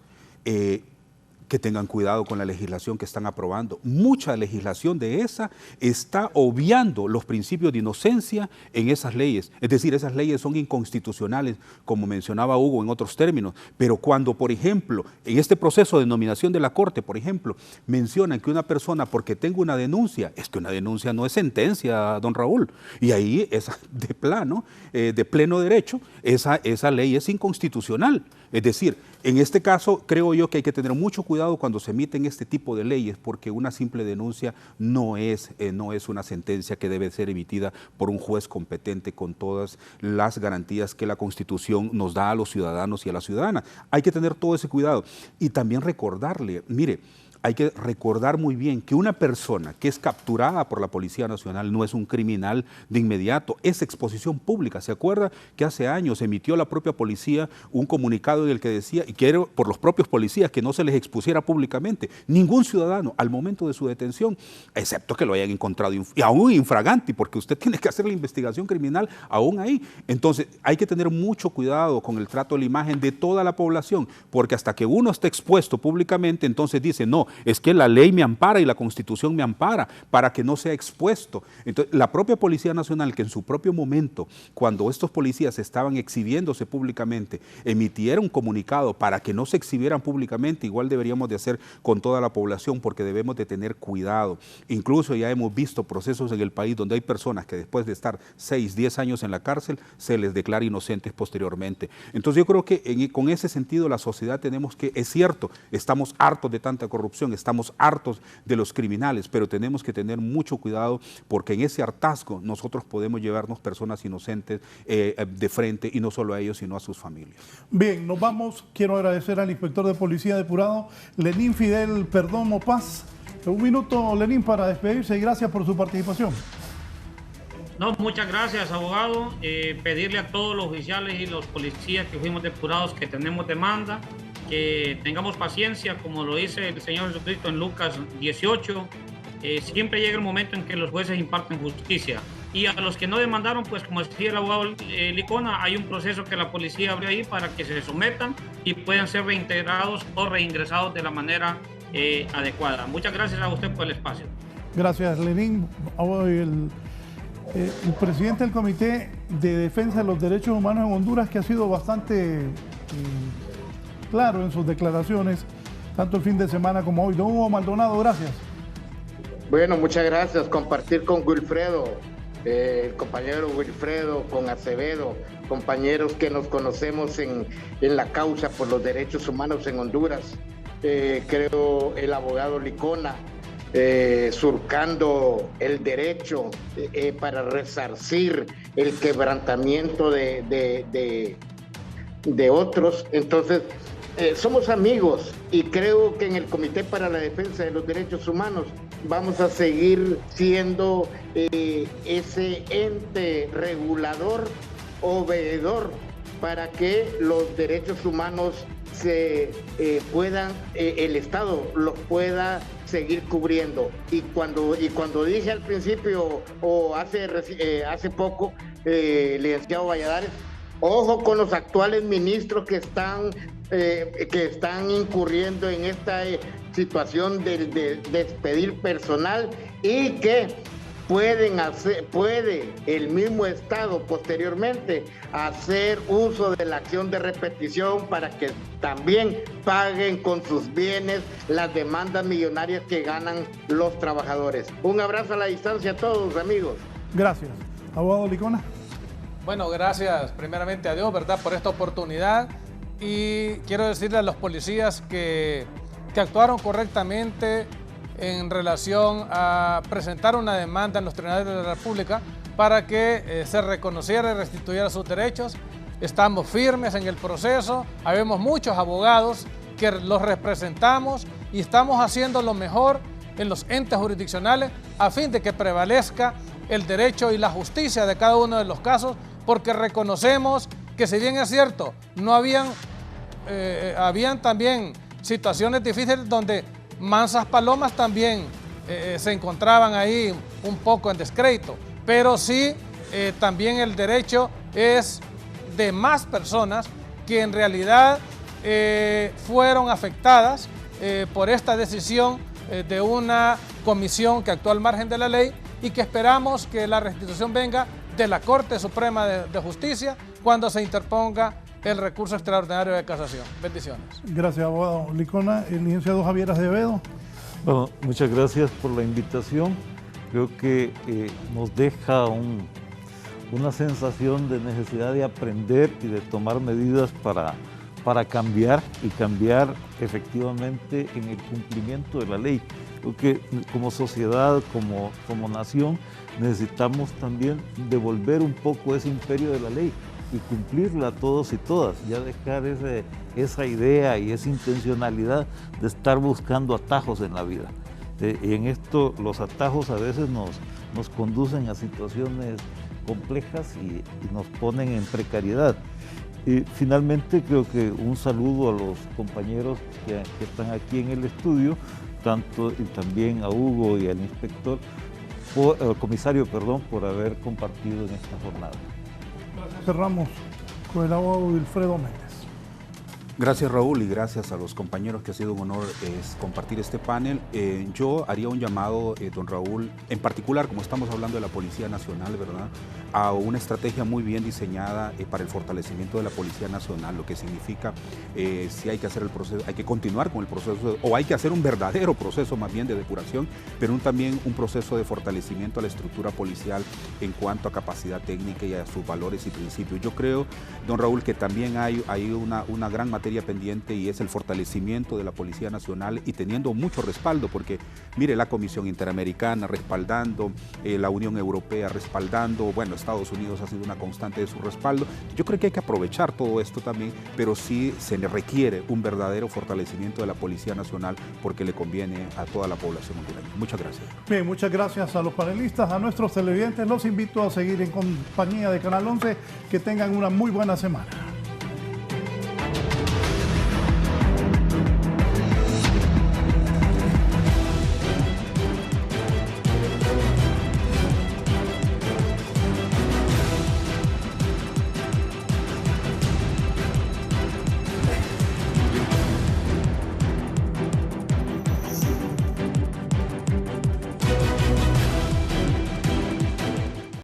que tengan cuidado con la legislación que están aprobando. Mucha legislación de esa está obviando los principios de inocencia en esas leyes. Es decir, esas leyes son inconstitucionales, como mencionaba Hugo en otros términos. Pero cuando, por ejemplo, en este proceso de nominación de la Corte, por ejemplo, mencionan que una persona, porque tenga una denuncia, es que una denuncia no es sentencia, don Raúl. Y ahí, de pleno derecho, esa ley es inconstitucional. Es decir, en este caso creo yo que hay que tener mucho cuidado cuando se emiten este tipo de leyes, porque una simple denuncia no es una sentencia que debe ser emitida por un juez competente con todas las garantías que la Constitución nos da a los ciudadanos y a las ciudadanas. Hay que tener todo ese cuidado y también recordarle, mire, hay que recordar muy bien que una persona que es capturada por la Policía Nacional no es un criminal de inmediato, es exposición pública. ¿Se acuerda que hace años emitió la propia policía un comunicado en el que decía, y que era por los propios policías, que no se les expusiera públicamente? Ningún ciudadano al momento de su detención, excepto que lo hayan encontrado, y aún infraganti, porque usted tiene que hacer la investigación criminal aún ahí. Entonces hay que tener mucho cuidado con el trato de la imagen de toda la población, porque hasta que uno esté expuesto públicamente, entonces dice, no, es que la ley me ampara y la Constitución me ampara para que no sea expuesto. Entonces, la propia Policía Nacional, que en su propio momento, cuando estos policías estaban exhibiéndose públicamente, emitiera un comunicado para que no se exhibieran públicamente, igual deberíamos de hacer con toda la población, porque debemos de tener cuidado. Incluso ya hemos visto procesos en el país donde hay personas que después de estar 6, 10 años en la cárcel, se les declara inocentes posteriormente. Entonces yo creo que con ese sentido la sociedad tenemos que, es cierto, estamos hartos de tanta corrupción, estamos hartos de los criminales, pero tenemos que tener mucho cuidado, porque en ese hartazgo nosotros podemos llevarnos personas inocentes de frente, y no solo a ellos, sino a sus familias. Bien, nos vamos. Quiero agradecer al inspector de Policía Depurado, Lenín Fidel Perdomo Paz. Un minuto, Lenín, para despedirse, y gracias por su participación. No, muchas gracias, abogado. Pedirle a todos los oficiales y los policías que fuimos depurados que tenemos demanda, que tengamos paciencia, como lo dice el Señor Jesucristo en Lucas 18. Siempre llega el momento en que los jueces imparten justicia. Y a los que no demandaron, pues como decía el abogado Licona, hay un proceso que la policía abre ahí para que se sometan y puedan ser reintegrados o reingresados de la manera adecuada. Muchas gracias a usted por el espacio. Gracias, Lenín. El presidente del Comité de Defensa de los Derechos Humanos en Honduras, que ha sido bastante claro en sus declaraciones, tanto el fin de semana como hoy. Don Hugo Maldonado, gracias. Bueno, muchas gracias. Compartir con Wilfredo, el compañero Wilfredo, con Acevedo, compañeros que nos conocemos en la causa por los derechos humanos en Honduras. Creo el abogado Licona, surcando el derecho para resarcir el quebrantamiento de otros. Entonces, somos amigos, y creo que en el Comité para la Defensa de los Derechos Humanos vamos a seguir siendo ese ente regulador, obeedor, para que los derechos humanos se puedan, el Estado los pueda seguir cubriendo. Y cuando dije al principio o hace poco, licenciado Valladares, ojo con los actuales ministros que están incurriendo en esta situación de despedir personal y que puede el mismo Estado posteriormente hacer uso de la acción de repetición para que también paguen con sus bienes las demandas millonarias que ganan los trabajadores. Un abrazo a la distancia a todos, amigos. Gracias. Abogado Licona. Bueno, gracias primeramente a Dios, ¿verdad?, por esta oportunidad, y quiero decirle a los policías que actuaron correctamente en relación a presentar una demanda en los tribunales de la República para que se reconociera y restituyera sus derechos. Estamos firmes en el proceso, habemos muchos abogados que los representamos y estamos haciendo lo mejor en los entes jurisdiccionales a fin de que prevalezca el derecho y la justicia de cada uno de los casos, porque reconocemos que, si bien es cierto, no habían también situaciones difíciles donde mansas palomas también se encontraban ahí un poco en descrédito, pero sí también el derecho es de más personas que en realidad fueron afectadas por esta decisión de una comisión que actuó al margen de la ley, y que esperamos que la restitución venga de la Corte Suprema de Justicia cuando se interponga el recurso extraordinario de casación. Bendiciones. Gracias, abogado Licona. El licenciado Javier Acevedo. Bueno, muchas gracias por la invitación. Creo que nos deja una sensación de necesidad de aprender y de tomar medidas para cambiar, y cambiar efectivamente en el cumplimiento de la ley. Creo que como sociedad, como nación, necesitamos también devolver un poco ese imperio de la ley y cumplirla todos y todas, ya dejar esa idea y esa intencionalidad de estar buscando atajos en la vida. Y en esto los atajos a veces nos conducen a situaciones complejas y nos ponen en precariedad. Y finalmente creo que un saludo a los compañeros que están aquí en el estudio, y también a Hugo y al inspector, al comisario, por haber compartido en esta jornada. Cerramos con el abogado Wilfredo Méndez. Gracias, Raúl, y gracias a los compañeros, que ha sido un honor compartir este panel. Yo haría un llamado, don Raúl, en particular, como estamos hablando de la Policía Nacional, ¿verdad?, a una estrategia muy bien diseñada para el fortalecimiento de la Policía Nacional, lo que significa si hay que hacer el proceso, hay que continuar con el proceso, o hay que hacer un verdadero proceso más bien de depuración, pero también un proceso de fortalecimiento a la estructura policial en cuanto a capacidad técnica y a sus valores y principios. Yo creo, don Raúl, que también hay una gran materia pendiente, y es el fortalecimiento de la Policía Nacional, y teniendo mucho respaldo, porque mire, la Comisión Interamericana respaldando, la Unión Europea respaldando, bueno, Estados Unidos ha sido una constante de su respaldo. Yo creo que hay que aprovechar todo esto también, pero sí se le requiere un verdadero fortalecimiento de la Policía Nacional, porque le conviene a toda la población hondureña. Muchas gracias. Bien, muchas gracias a los panelistas, a nuestros televidentes. Los invito a seguir en compañía de Canal 11. Que tengan una muy buena semana.